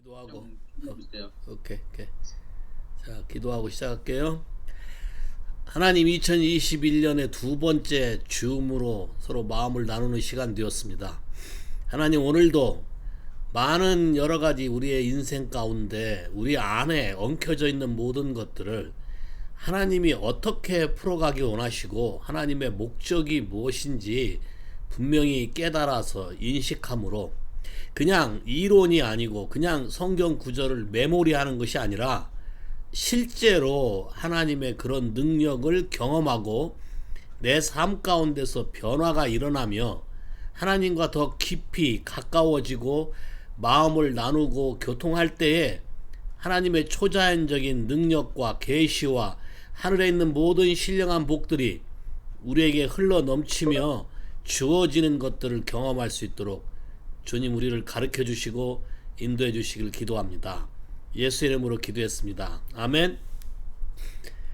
기도하고. 좀 해주세요. 오케이, 오케이. 자, 기도하고 시작할게요. 하나님, 2021년의 두 번째 줌으로 서로 마음을 나누는 시간 되었습니다. 하나님, 오늘도 많은 여러 가지 우리의 인생 가운데 우리 안에 엉켜져 있는 모든 것들을 하나님이 어떻게 풀어가기 원하시고 하나님의 목적이 무엇인지 분명히 깨달아서 인식함으로, 그냥 이론이 아니고 그냥 성경 구절을 메모리하는 것이 아니라 실제로 하나님의 그런 능력을 경험하고 내 삶 가운데서 변화가 일어나며 하나님과 더 깊이 가까워지고 마음을 나누고 교통할 때에 하나님의 초자연적인 능력과 계시와 하늘에 있는 모든 신령한 복들이 우리에게 흘러 넘치며 주어지는 것들을 경험할 수 있도록 주님 우리를 가르쳐 주시고 인도해 주시길 기도합니다. 예수 이름으로 기도했습니다. 아멘.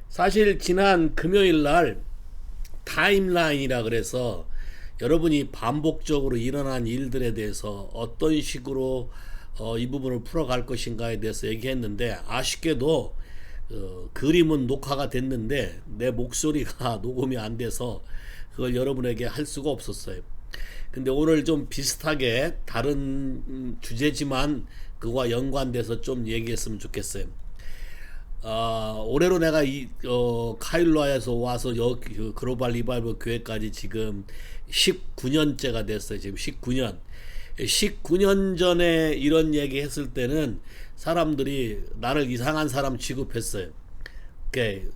사실 지난 금요일 날 타임라인이라 그래서 여러분이 반복적으로 일어난 일들에 대해서 어떤 식으로 이 부분을 풀어갈 것인가에 대해서 얘기했는데, 아쉽게도 그림은 녹화가 됐는데 내 목소리가 녹음이 안 돼서 그걸 여러분에게 할 수가 없었어요. 근데 오늘 좀 비슷하게 다른 주제지만 그와 연관돼서 좀 얘기했으면 좋겠어요. 올해로 내가 카일로아에서 와서 여기 글로벌 리바이벌 교회까지 지금 19년째가 됐어요. 지금 19년. 19년 전에 이런 얘기 했을 때는 사람들이 나를 이상한 사람 취급했어요.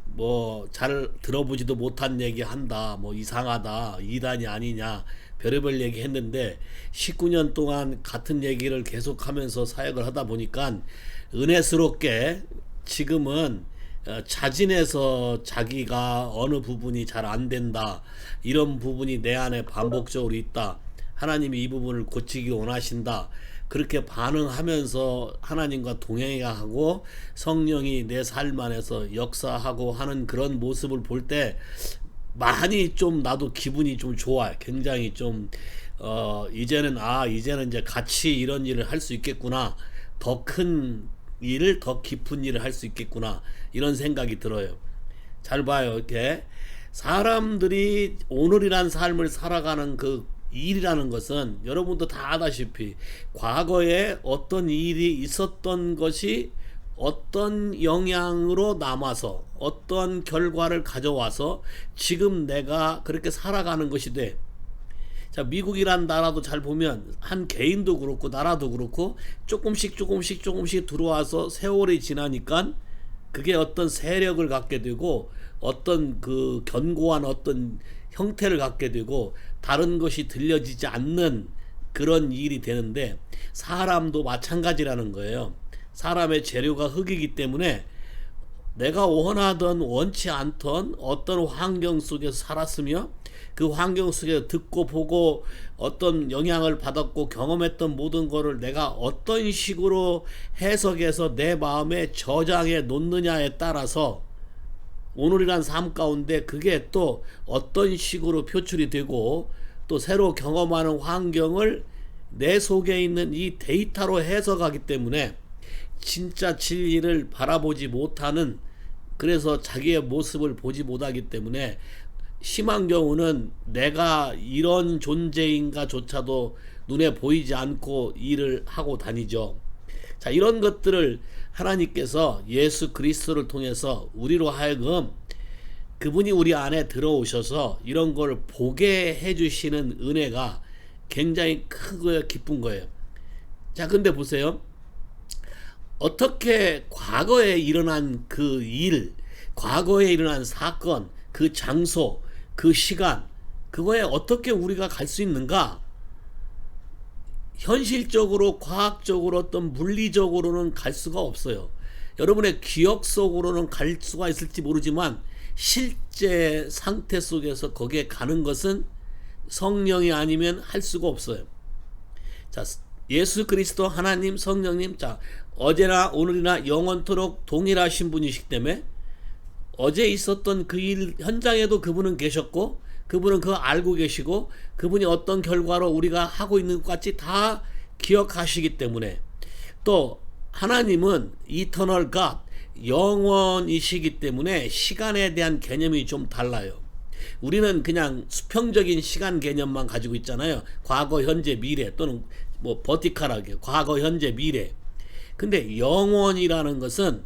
뭐 잘 들어보지도 못한 얘기 한다, 뭐 이상하다, 이단이 아니냐, 별의별 얘기 했는데 19년 동안 같은 얘기를 계속하면서 사역을 하다 보니까 은혜스럽게 지금은 자진해서 자기가 어느 부분이 잘 안 된다, 이런 부분이 내 안에 반복적으로 있다, 하나님이 이 부분을 고치기 원하신다, 그렇게 반응하면서 하나님과 동행하고 성령이 내 삶 안에서 역사하고 하는 그런 모습을 볼 때 많이 좀 나도 기분이 좀 좋아요. 굉장히 좀 이제는 이제 같이 이런 일을 할 수 있겠구나, 더 큰 일을, 더 깊은 일을 할 수 있겠구나, 이런 생각이 들어요. 잘 봐요. 이렇게 사람들이 오늘이란 삶을 살아가는 그 일이라는 것은 여러분도 다 아다시피 과거에 어떤 일이 있었던 것이 어떤 영향으로 남아서 어떤 결과를 가져와서 지금 내가 그렇게 살아가는 것이 돼. 자, 미국이란 나라도 잘 보면 한 개인도 그렇고 나라도 그렇고 조금씩 들어와서 세월이 지나니까 그게 어떤 세력을 갖게 되고 어떤 그 견고한 어떤 형태를 갖게 되고 다른 것이 들려지지 않는 그런 일이 되는데, 사람도 마찬가지라는 거예요. 사람의 재료가 흙이기 때문에 내가 원하던 원치 않던 어떤 환경 속에서 살았으며 그 환경 속에서 듣고 보고 어떤 영향을 받았고 경험했던 모든 것을 내가 어떤 식으로 해석해서 내 마음에 저장해 놓느냐에 따라서 오늘이란 삶 가운데 그게 또 어떤 식으로 표출이 되고 또 새로 경험하는 환경을 내 속에 있는 이 데이터로 해석하기 때문에 진짜 진리를 바라보지 못하는, 그래서 자기의 모습을 보지 못하기 때문에 심한 경우는 내가 이런 존재인가 조차도 눈에 보이지 않고 일을 하고 다니죠. 자, 이런 것들을 하나님께서 예수 그리스도를 통해서 우리로 하여금 그분이 우리 안에 들어오셔서 이런 걸 보게 해주시는 은혜가 굉장히 크고 기쁜 거예요. 자, 근데 보세요. 어떻게 과거에 일어난 그 일, 과거에 일어난 사건, 그 장소, 그 시간, 그거에 어떻게 우리가 갈 수 있는가? 현실적으로, 과학적으로, 어떤 물리적으로는 갈 수가 없어요. 여러분의 기억 속으로는 갈 수가 있을지 모르지만 실제 상태 속에서 거기에 가는 것은 성령이 아니면 할 수가 없어요. 자, 예수 그리스도 하나님 성령님, 자, 어제나 오늘이나 영원토록 동일하신 분이시기 때문에 어제 있었던 그 일 현장에도 그분은 계셨고 그분은 그거 알고 계시고 그분이 어떤 결과로 우리가 하고 있는 것 같이 다 기억하시기 때문에, 또 하나님은 이터널 갓, 영원이시기 때문에 시간에 대한 개념이 좀 달라요. 우리는 그냥 수평적인 시간 개념만 가지고 있잖아요. 과거, 현재, 미래, 또는 뭐 버티컬하게 과거, 현재, 미래. 근데 영원이라는 것은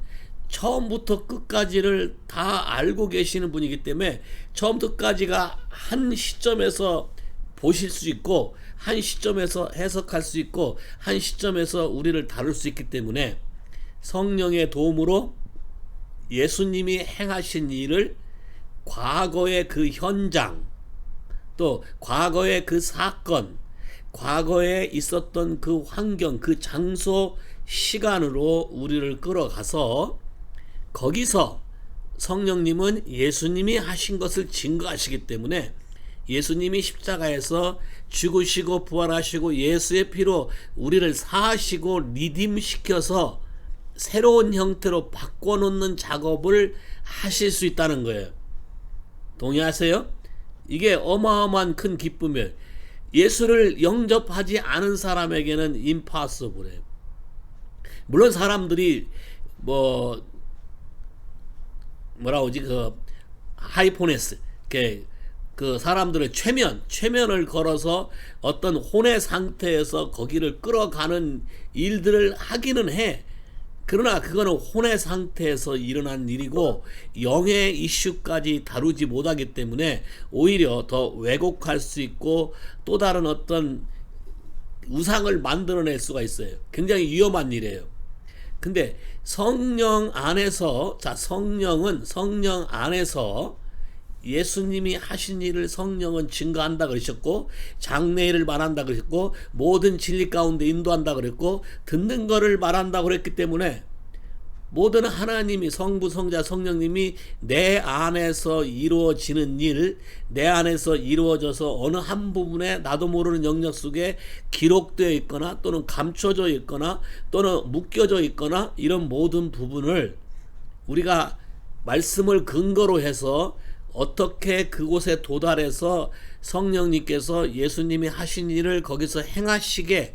처음부터 끝까지를 다 알고 계시는 분이기 때문에 처음부터 끝까지가 한 시점에서 보실 수 있고, 한 시점에서 해석할 수 있고, 한 시점에서 우리를 다룰 수 있기 때문에 성령의 도움으로 예수님이 행하신 일을 과거의 그 현장, 또 과거의 그 사건, 과거에 있었던 그 환경, 그 장소, 시간으로 우리를 끌어가서 거기서 성령님은 예수님이 하신 것을 증거하시기 때문에 예수님이 십자가에서 죽으시고 부활하시고 예수의 피로 우리를 사하시고 리딤시켜서 새로운 형태로 바꿔놓는 작업을 하실 수 있다는 거예요. 동의하세요? 이게 어마어마한 큰 기쁨이에요. 예수를 영접하지 않은 사람에게는 impossible예요. 물론 사람들이 뭐라 그러지, 하이포네스, 그 사람들의 최면을 걸어서 어떤 혼의 상태에서 거기를 끌어가는 일들을 하기는 해. 그러나 그거는 혼의 상태에서 일어난 일이고 영의 이슈까지 다루지 못하기 때문에 오히려 더 왜곡할 수 있고 또 다른 어떤 우상을 만들어낼 수가 있어요. 굉장히 위험한 일이에요. 근데 성령 안에서, 성령은 성령 안에서 예수님이 하신 일을 성령은 증거한다 그러셨고, 장래일을 말한다 그러셨고, 모든 진리 가운데 인도한다 그랬고, 듣는 거를 말한다 그랬기 때문에 모든 하나님이, 성부, 성자, 성령님이 내 안에서 이루어지는 일, 내 안에서 이루어져서 어느 한 부분에 나도 모르는 영역 속에 기록되어 있거나 또는 감춰져 있거나 또는 묶여져 있거나 이런 모든 부분을 우리가 말씀을 근거로 해서 어떻게 그곳에 도달해서 성령님께서 예수님이 하신 일을 거기서 행하시게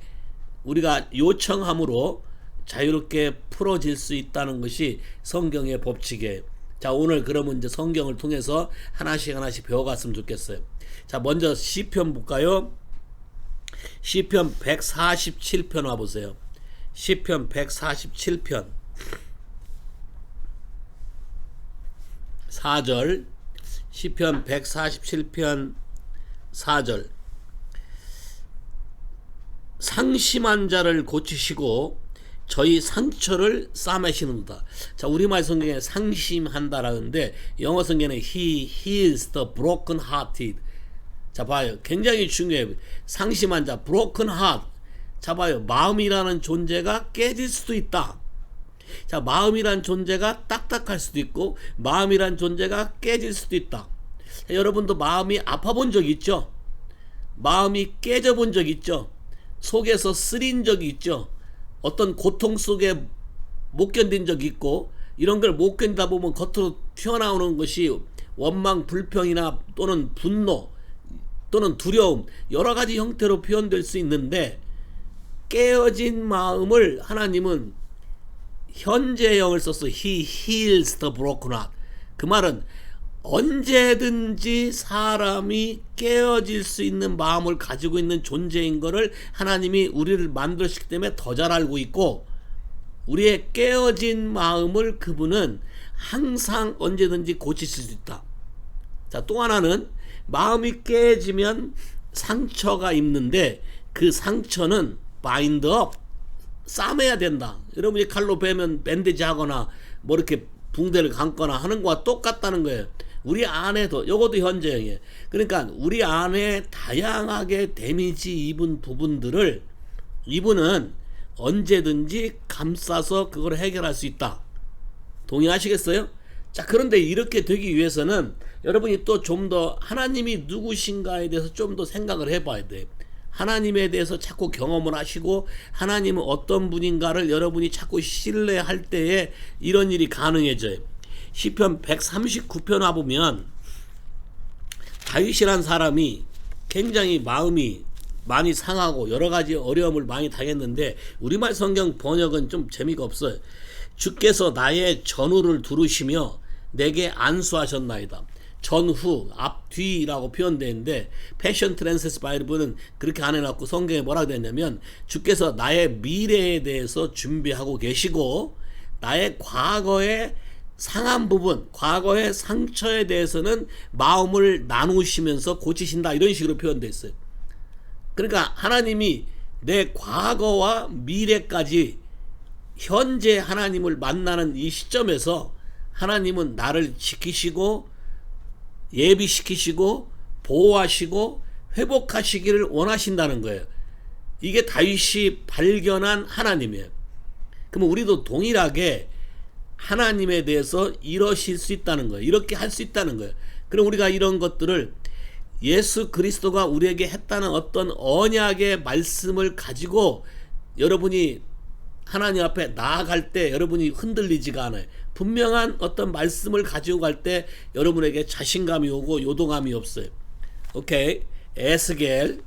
우리가 요청함으로 자유롭게 풀어질 수 있다는 것이 성경의 법칙이에요. 자, 오늘 그러면 이제 성경을 통해서 하나씩 배워갔으면 좋겠어요. 자, 먼저 시편 볼까요? 시편 147편 와보세요. 시편 147편 4절, 시편 147편 4절. 상심한 자를 고치시고 저희 상처를 싸매시는도다. 자, 우리말 성경에 상심한다라는데 영어 성경에 He heals the broken hearted. 자, 봐요. 굉장히 중요해요. 상심한 자, broken heart. 자, 봐요. 마음이라는 존재가 깨질 수도 있다. 자, 마음이란 존재가 딱딱할 수도 있고 마음이란 존재가 깨질 수도 있다. 자, 여러분도 마음이 아파본 적 있죠? 마음이 깨져본 적 있죠? 속에서 쓰린 적이 있죠? 어떤 고통 속에 못 견딘 적이 있고, 이런 걸 못 견디다 보면 겉으로 튀어나오는 것이 원망, 불평이나 또는 분노 또는 두려움, 여러 가지 형태로 표현될 수 있는데, 깨어진 마음을 하나님은 현재형을 써서 He heals the broken heart. 그 말은 언제든지 사람이 깨어질 수 있는 마음을 가지고 있는 존재인 것을 하나님이 우리를 만들었기 때문에 더 잘 알고 있고, 우리의 깨어진 마음을 그분은 항상 언제든지 고치실 수 있다. 자, 또 하나는 마음이 깨지면 상처가 있는데 그 상처는 bind up, 싸매야 된다. 여러분이 칼로 베면 밴드지 하거나 뭐 이렇게 붕대를 감거나 하는 거와 똑같다는 거예요. 우리 안에도, 요것도 현재형이에요. 그러니까 우리 안에 다양하게 데미지 입은 부분들을 이분은 언제든지 감싸서 그걸 해결할 수 있다. 동의하시겠어요? 자, 그런데 이렇게 되기 위해서는 여러분이 또 좀 더 하나님이 누구신가에 대해서 좀 더 생각을 해봐야 돼요. 하나님에 대해서 자꾸 경험을 하시고 하나님은 어떤 분인가를 여러분이 자꾸 신뢰할 때에 이런 일이 가능해져요. 시편 139편 와보면 다윗이란 사람이 굉장히 마음이 많이 상하고 여러 가지 어려움을 많이 당했는데 우리말 성경 번역은 좀 재미가 없어요. 주께서 나의 전후를 두루시며 내게 안수하셨나이다. 전후, 앞뒤라고 표현되는데 패션 트랜스레이션 바이블은 그렇게 안 해놨고 성경에 뭐라고 되냐면 주께서 나의 미래에 대해서 준비하고 계시고 나의 과거의 상한 부분, 과거의 상처에 대해서는 마음을 나누시면서 고치신다, 이런 식으로 표현되어 있어요. 그러니까 하나님이 내 과거와 미래까지 현재 하나님을 만나는 이 시점에서 하나님은 나를 지키시고 예비시키시고 보호하시고 회복하시기를 원하신다는 거예요. 이게 다윗이 발견한 하나님이에요. 그러면 우리도 동일하게 하나님에 대해서 이러실 수 있다는 거예요. 이렇게 할 수 있다는 거예요. 그럼 우리가 이런 것들을 예수 그리스도가 우리에게 했다는 어떤 언약의 말씀을 가지고 여러분이 하나님 앞에 나아갈 때 여러분이 흔들리지가 않아요. 분명한 어떤 말씀을 가지고 갈 때 여러분에게 자신감이 오고 요동함이 없어요. 오케이. 에스겔.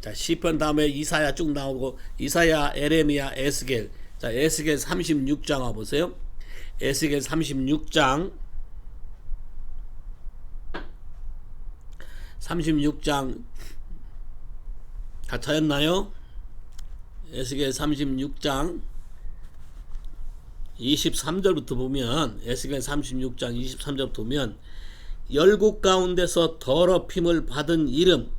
자, 시편 다음에 이사야 쭉 나오고 이사야, 에레미야, 에스겔. 자, 에스겔 36장 와보세요. 에스겔 36장 36장 다 찾았나요? 에스겔 36장 23절부터 보면 에스겔 36장 23절부터 보면 열국 가운데서 더럽힘을 받은 이름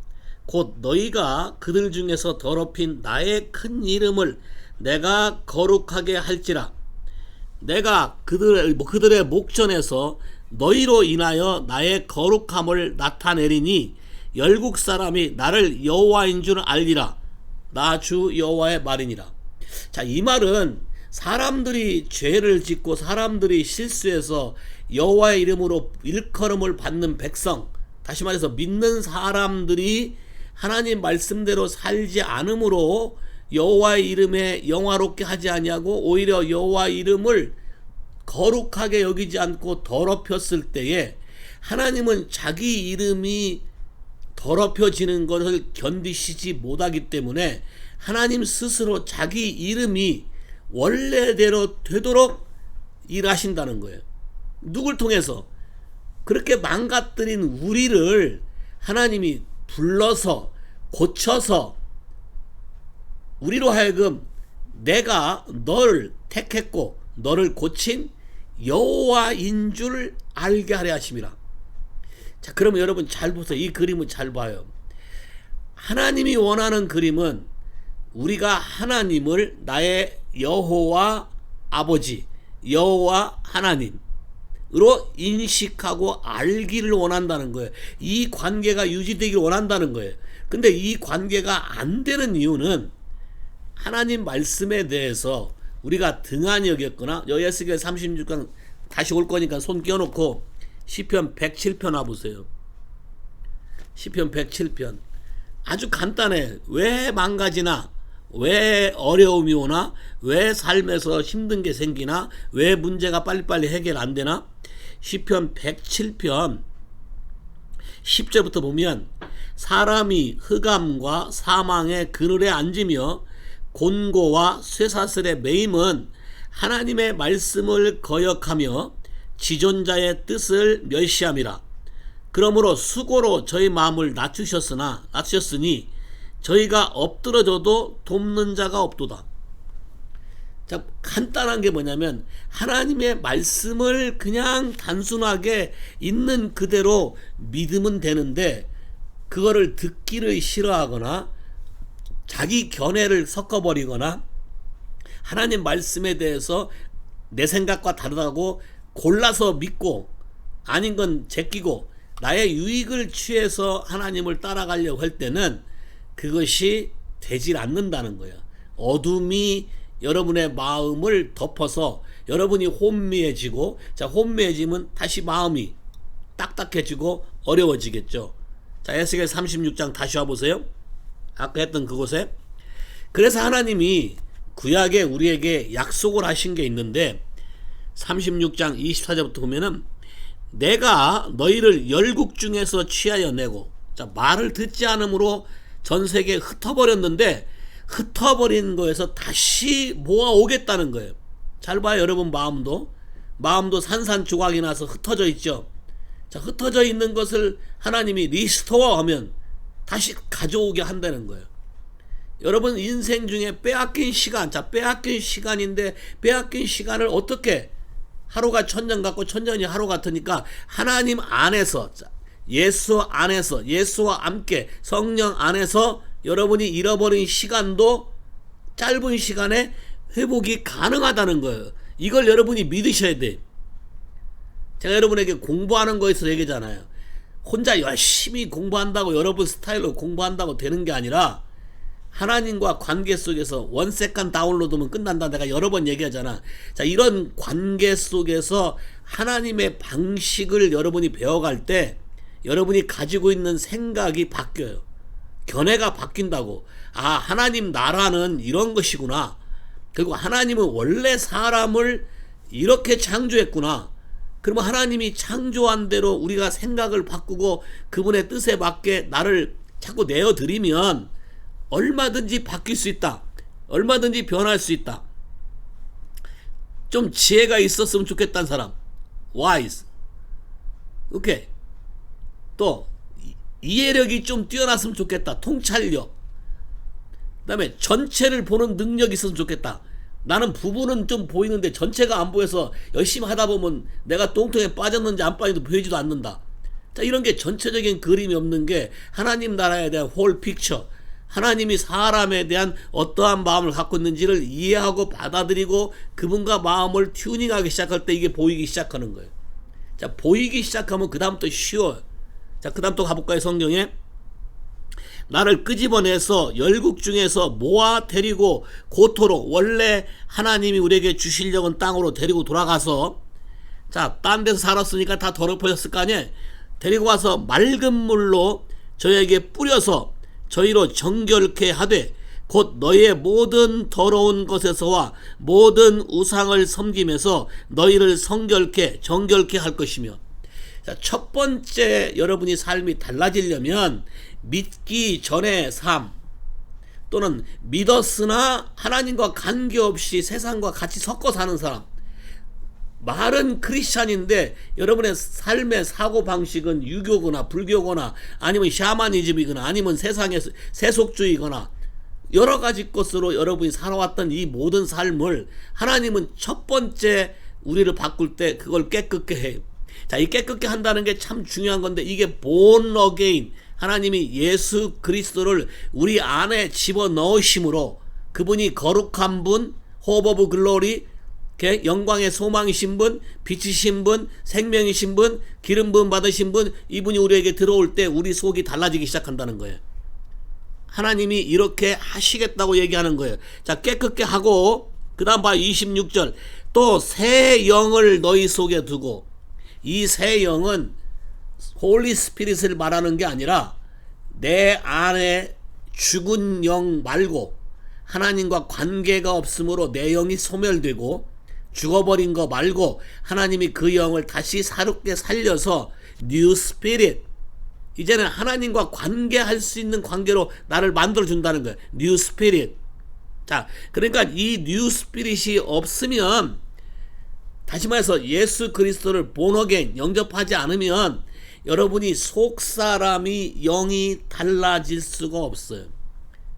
곧 너희가 그들 중에서 더럽힌 나의 큰 이름을 내가 거룩하게 할지라 내가 그들의 목전에서 너희로 인하여 나의 거룩함을 나타내리니 열국 사람이 나를 여호와인 줄 알리라. 나 주 여호와의 말이니라. 자, 이 말은 사람들이 죄를 짓고 사람들이 실수해서 여호와의 이름으로 일컬음을 받는 백성, 다시 말해서 믿는 사람들이 하나님 말씀대로 살지 않으므로 여호와의 이름에 영화롭게 하지 아니하고 오히려 여호와의 이름을 거룩하게 여기지 않고 더럽혔을 때에 하나님은 자기 이름이 더럽혀지는 것을 견디시지 못하기 때문에 하나님 스스로 자기 이름이 원래대로 되도록 일하신다는 거예요. 누굴 통해서? 그렇게 망가뜨린 우리를 하나님이 불러서 고쳐서 우리로 하여금 내가 너를 택했고 너를 고친 여호와인 줄 알게 하려 하심이라. 자, 그러면 여러분 잘 보세요. 이 그림을 잘 봐요. 하나님이 원하는 그림은 우리가 하나님을 나의 여호와 아버지, 여호와 하나님으로 인식하고 알기를 원한다는 거예요. 이 관계가 유지되기를 원한다는 거예요. 근데 이 관계가 안 되는 이유는 하나님 말씀에 대해서 우리가 등한히 여겼거나 에스겔 36장 다시 올 거니까 손 껴놓고 시편 107편 와보세요. 시편 107편 아주 간단해. 왜 망가지나, 왜 어려움이 오나, 왜 삶에서 힘든 게 생기나, 왜 문제가 빨리빨리 해결 안 되나. 시편 107편 10절부터 보면 사람이 흑암과 사망의 그늘에 앉으며 곤고와 쇠사슬의 매임은 하나님의 말씀을 거역하며 지존자의 뜻을 멸시함이라. 그러므로 수고로 저희 마음을 낮추셨으니 저희가 엎드러져도 돕는 자가 없도다. 자, 간단한 게 뭐냐면 하나님의 말씀을 그냥 단순하게 있는 그대로 믿으면 되는데 그거를 듣기를 싫어하거나 자기 견해를 섞어버리거나 하나님 말씀에 대해서 내 생각과 다르다고 골라서 믿고 아닌 건 제끼고 나의 유익을 취해서 하나님을 따라가려고 할 때는 그것이 되질 않는다는 거예요. 어둠이 여러분의 마음을 덮어서 여러분이 혼미해지고, 자, 혼미해지면 다시 마음이 딱딱해지고 어려워지겠죠. 자, 에스겔 36장 다시 와보세요. 아까 했던 그곳에. 그래서 하나님이 구약에 우리에게 약속을 하신 게 있는데 36장 24절부터 보면은 내가 너희를 열국 중에서 취하여 내고, 자, 말을 듣지 않으므로 전 세계에 흩어버렸는데 흩어버린 거에서 다시 모아오겠다는 거예요. 잘 봐요, 여러분. 마음도 산산조각이 나서 흩어져 있죠. 자, 흩어져 있는 것을 하나님이 리스토어하면 다시 가져오게 한다는 거예요. 여러분 인생 중에 빼앗긴 시간, 자, 빼앗긴 시간인데 빼앗긴 시간을 어떻게, 하루가 천년 같고 천년이 하루 같으니까 하나님 안에서, 예수 안에서, 예수와 함께 성령 안에서 여러분이 잃어버린 시간도 짧은 시간에 회복이 가능하다는 거예요. 이걸 여러분이 믿으셔야 돼. 제가 여러분에게 공부하는 거에서 얘기잖아요. 혼자 열심히 공부한다고 여러분 스타일로 공부한다고 되는 게 아니라 하나님과 관계 속에서 원세컨 다운로드면 끝난다. 내가 여러 번 얘기하잖아. 자, 이런 관계 속에서 하나님의 방식을 여러분이 배워갈 때 여러분이 가지고 있는 생각이 바뀌어요. 견해가 바뀐다고. 아, 하나님 나라는 이런 것이구나. 그리고 하나님은 원래 사람을 이렇게 창조했구나. 그러면 하나님이 창조한 대로 우리가 생각을 바꾸고 그분의 뜻에 맞게 나를 자꾸 내어드리면 얼마든지 바뀔 수 있다. 얼마든지 변할 수 있다. 좀 지혜가 있었으면 좋겠다는 사람. wise. 오케이. 또 이해력이 좀 뛰어났으면 좋겠다. 통찰력. 그 다음에 전체를 보는 능력이 있었으면 좋겠다. 나는 부분은 좀 보이는데 전체가 안 보여서 열심히 하다 보면 내가 똥통에 빠졌는지 안 빠졌는지 보이지도 않는다. 자, 이런 게 전체적인 그림이 없는 게 하나님 나라에 대한 홀 픽처, 하나님이 사람에 대한 어떠한 마음을 갖고 있는지를 이해하고 받아들이고 그분과 마음을 튜닝하기 시작할 때 이게 보이기 시작하는 거예요. 자, 보이기 시작하면 그 다음부터 쉬워요. 자, 그 다음 또 가볼까요? 성경에 나를 끄집어내서 열국 중에서 모아 데리고 고토록, 원래 하나님이 우리에게 주시려는 땅으로 데리고 돌아가서, 자, 딴 데서 살았으니까 다 더럽혀졌을 거 아니에요. 데리고 와서 맑은 물로 저희에게 뿌려서 저희로 정결케 하되 곧 너희의 모든 더러운 것에서와 모든 우상을 섬김에서 너희를 정결케 할 것이며. 자, 첫 번째 여러분이 삶이 달라지려면 믿기 전의 삶, 또는 믿었으나 하나님과 관계없이 세상과 같이 섞어 사는 사람, 말은 크리스찬인데 여러분의 삶의 사고방식은 유교거나 불교거나 아니면 샤머니즘이거나 아니면 세상의 세속주의거나 여러 가지 것으로 여러분이 살아왔던 이 모든 삶을 하나님은 첫 번째 우리를 바꿀 때 그걸 깨끗게 해요. 자, 이 깨끗게 한다는 게 참 중요한 건데, 이게 born again, 하나님이 예수 그리스도를 우리 안에 집어넣으심으로 그분이 거룩한 분, hope of glory, 영광의 소망이신 분, 빛이신 분, 생명이신 분, 기름 부음 받으신 분, 이분이 우리에게 들어올 때 우리 속이 달라지기 시작한다는 거예요. 하나님이 이렇게 하시겠다고 얘기하는 거예요. 자, 깨끗게 하고 그 다음 봐, 26절. 또 새 영을 너희 속에 두고. 이 새 영은 홀리 스피릿을 말하는 게 아니라 내 안에 죽은 영 말고, 하나님과 관계가 없으므로 내 영이 소멸되고 죽어버린 거 말고 하나님이 그 영을 다시 새롭게 살려서 뉴 스피릿, 이제는 하나님과 관계할 수 있는 관계로 나를 만들어준다는 거예요. 뉴 스피릿. 자, 그러니까 이 뉴 스피릿이 없으면, 다시 말해서 예수 그리스도를 본어겐 영접하지 않으면 여러분이 속사람이 영이 달라질 수가 없어요.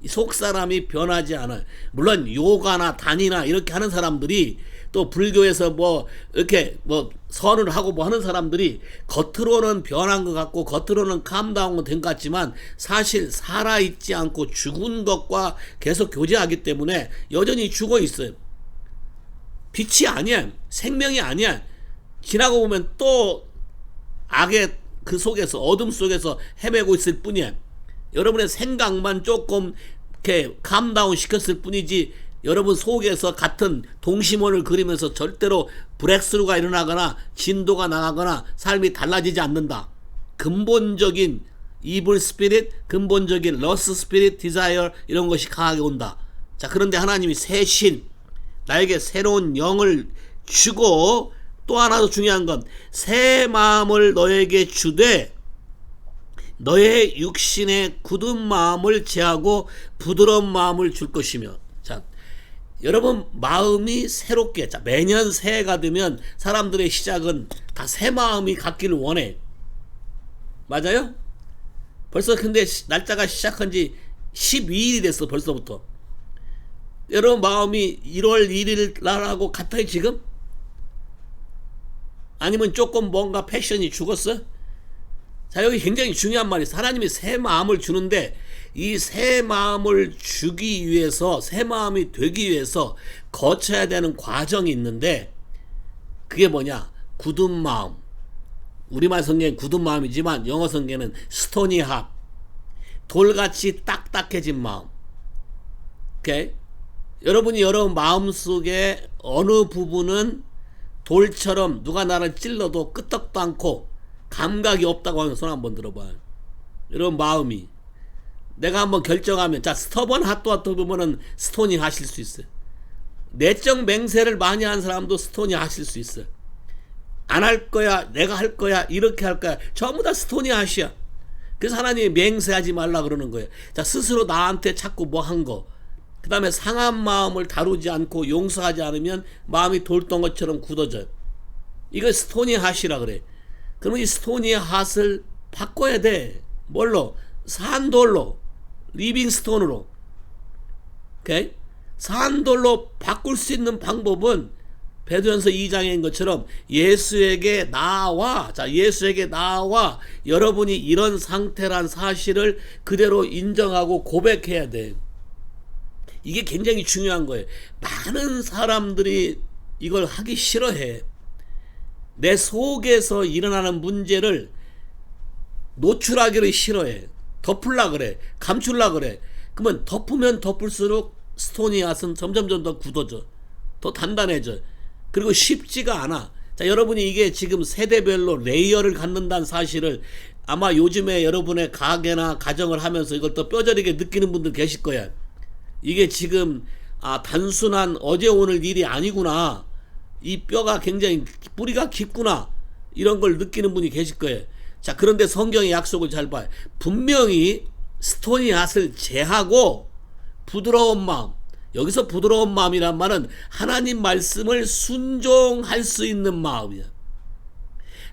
이 속사람이 변하지 않아요. 물론 요가나 단이나 이렇게 하는 사람들이, 또 불교에서 이렇게 선을 하고 하는 사람들이 겉으로는 변한 것 같고 겉으로는 캄다운 된 것 같지만 사실 살아있지 않고 죽은 것과 계속 교제하기 때문에 여전히 죽어 있어요. 빛이 아니야. 생명이 아니야. 지나고 보면 또 악의 그 속에서, 어둠 속에서 헤매고 있을 뿐이야. 여러분의 생각만 조금 이렇게 감다운 시켰을 뿐이지 여러분 속에서 같은 동심원을 그리면서 절대로 브렉스루가 일어나거나 진도가 나가거나 삶이 달라지지 않는다. 근본적인 이블 스피릿, 근본적인 러스 스피릿, 디자이어, 이런 것이 강하게 온다. 자, 그런데 하나님이 새 신, 나에게 새로운 영을 주고, 또 하나 더 중요한 건 새 마음을 너에게 주되 너의 육신의 굳은 마음을 제하고 부드러운 마음을 줄 것이며. 자, 여러분 마음이 새롭게, 자, 매년 새해가 되면 사람들의 시작은 다 새 마음이 갖기를 원해. 맞아요? 벌써 근데 날짜가 시작한 지 12일이 됐어. 벌써부터. 여러분 마음이 1월 1일 날하고 같아요 지금? 아니면 조금 뭔가 패션이 죽었어? 자, 여기 굉장히 중요한 말이 있어. 하나님이 새 마음을 주는데 이 새 마음을 주기 위해서, 새 마음이 되기 위해서 거쳐야 되는 과정이 있는데, 그게 뭐냐? 굳은 마음. 우리말 성경은 굳은 마음이지만 영어 성경은 스토니 핫, 돌같이 딱딱해진 마음. 오케이? 여러분이 여러분 마음속에 어느 부분은 돌처럼 누가 나를 찔러도 끄떡도 않고 감각이 없다고 하는 손 한번 들어봐요. 여러분 마음이 내가 한번 결정하면, 자, 스터번 핫도 보면은 스톤이 하실 수 있어요. 내적 맹세를 많이 한 사람도 스톤이 하실 수 있어요. 안 할 거야, 내가 할 거야, 이렇게 할 거야, 전부 다 스톤이 하시야. 그래서 하나님이 맹세하지 말라 그러는 거예요. 자, 스스로 나한테 자꾸 뭐 한 거, 그 다음에 상한 마음을 다루지 않고 용서하지 않으면 마음이 돌덩어처럼 굳어져요. 이거 스토니 핫이라 그래. 그러면 이 스토니 핫을 바꿔야 돼. 뭘로? 산돌로, 리빙스톤으로. 오케이? 산돌로 바꿀 수 있는 방법은 베드로전서 2장인 것처럼 예수에게 나와, 자, 예수에게 나와 여러분이 이런 상태란 사실을 그대로 인정하고 고백해야 돼. 이게 굉장히 중요한 거예요. 많은 사람들이 이걸 하기 싫어해. 내 속에서 일어나는 문제를 노출하기를 싫어해. 덮으려 그래. 감추려 그래. 그러면 덮으면 덮을수록 스토니 핫은 점점점 더 굳어져. 더 단단해져. 그리고 쉽지가 않아. 자, 여러분이 이게 지금 세대별로 레이어를 갖는다는 사실을 아마 요즘에 여러분의 가게나 가정을 하면서 이걸 더 뼈저리게 느끼는 분들 계실 거야. 이게 지금 단순한 어제 오늘 일이 아니구나, 이 뼈가 굉장히 뿌리가 깊구나, 이런 걸 느끼는 분이 계실 거예요. 자, 그런데 성경의 약속을 잘 봐요. 분명히 스토니 핫을 제하고 부드러운 마음, 여기서 부드러운 마음이란 말은 하나님 말씀을 순종할 수 있는 마음이야.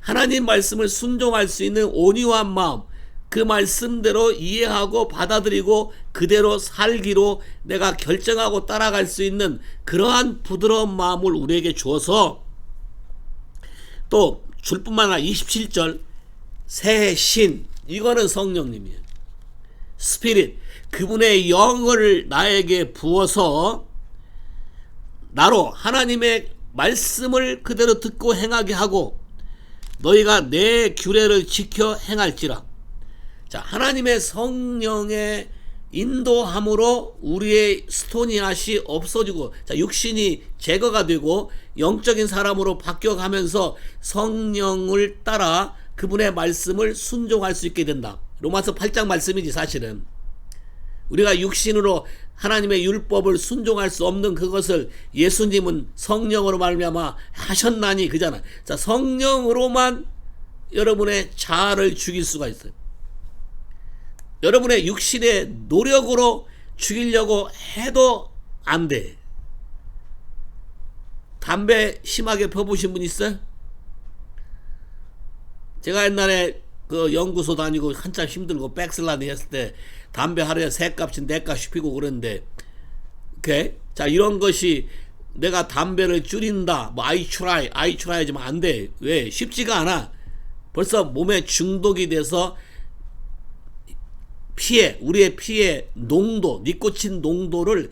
하나님 말씀을 순종할 수 있는 온유한 마음, 그 말씀대로 이해하고 받아들이고 그대로 살기로 내가 결정하고 따라갈 수 있는 그러한 부드러운 마음을 우리에게 주어서, 또 줄 뿐만 아니라 27절 새 신, 이거는 성령님이에요. 스피릿, 그분의 영을 나에게 부어서 나로 하나님의 말씀을 그대로 듣고 행하게 하고 너희가 내 규례를 지켜 행할지라. 자, 하나님의 성령의 인도함으로 우리의 스토니 핫이 없어지고, 자, 육신이 제거가 되고 영적인 사람으로 바뀌어가면서 성령을 따라 그분의 말씀을 순종할 수 있게 된다. 로마서 8장 말씀이지. 사실은 우리가 육신으로 하나님의 율법을 순종할 수 없는 그것을 예수님은 성령으로 말미암아 하셨나니, 그잖아. 자, 성령으로만 여러분의 자아를 죽일 수가 있어요. 여러분의 육신의 노력으로 죽이려고 해도 안 돼. 담배 심하게 펴보신 분 있어요? 제가 옛날에 그 연구소 다니고 한참 힘들고 백슬라니 했을 때 담배 하루에 3값씩 4값씩 피고 그랬는데, 오케이? 자, 이런 것이 내가 담배를 줄인다, 뭐 I try 하지만 안 돼. 왜? 쉽지가 않아. 벌써 몸에 중독이 돼서 피에, 우리의 피의 농도, 니코틴 농도를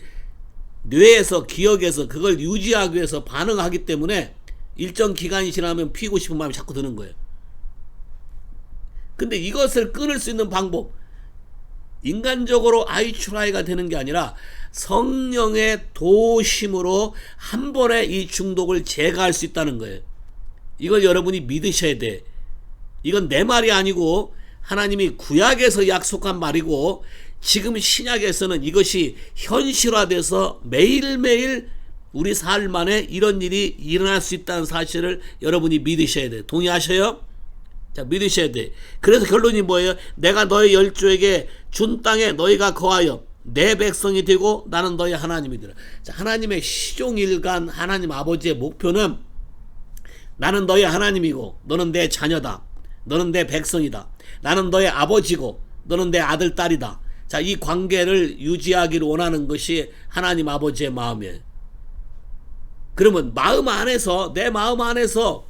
뇌에서, 기억에서 그걸 유지하기 위해서 반응하기 때문에 일정 기간이 지나면 피고 싶은 마음이 자꾸 드는 거예요. 근데 이것을 끊을 수 있는 방법, 인간적으로 아이추라이가 되는 게 아니라 성령의 도심으로 한 번에 이 중독을 제거할 수 있다는 거예요. 이걸 여러분이 믿으셔야 돼. 이건 내 말이 아니고 하나님이 구약에서 약속한 말이고, 지금 신약에서는 이것이 현실화돼서 매일매일 우리 삶 안에 이런 일이 일어날 수 있다는 사실을 여러분이 믿으셔야 돼요. 동의하셔요? 자, 믿으셔야 돼. 그래서 결론이 뭐예요? 내가 너희 열조에게 준 땅에 너희가 거하여 내 백성이 되고 나는 너희 하나님이 되라. 자, 하나님의 시종일관 하나님 아버지의 목표는 나는 너희 하나님이고 너는 내 자녀다. 너는 내 백성이다. 나는 너의 아버지고 너는 내 아들 딸이다. 자, 이 관계를 유지하기를 원하는 것이 하나님 아버지의 마음이에요. 그러면 마음 안에서, 내 마음 안에서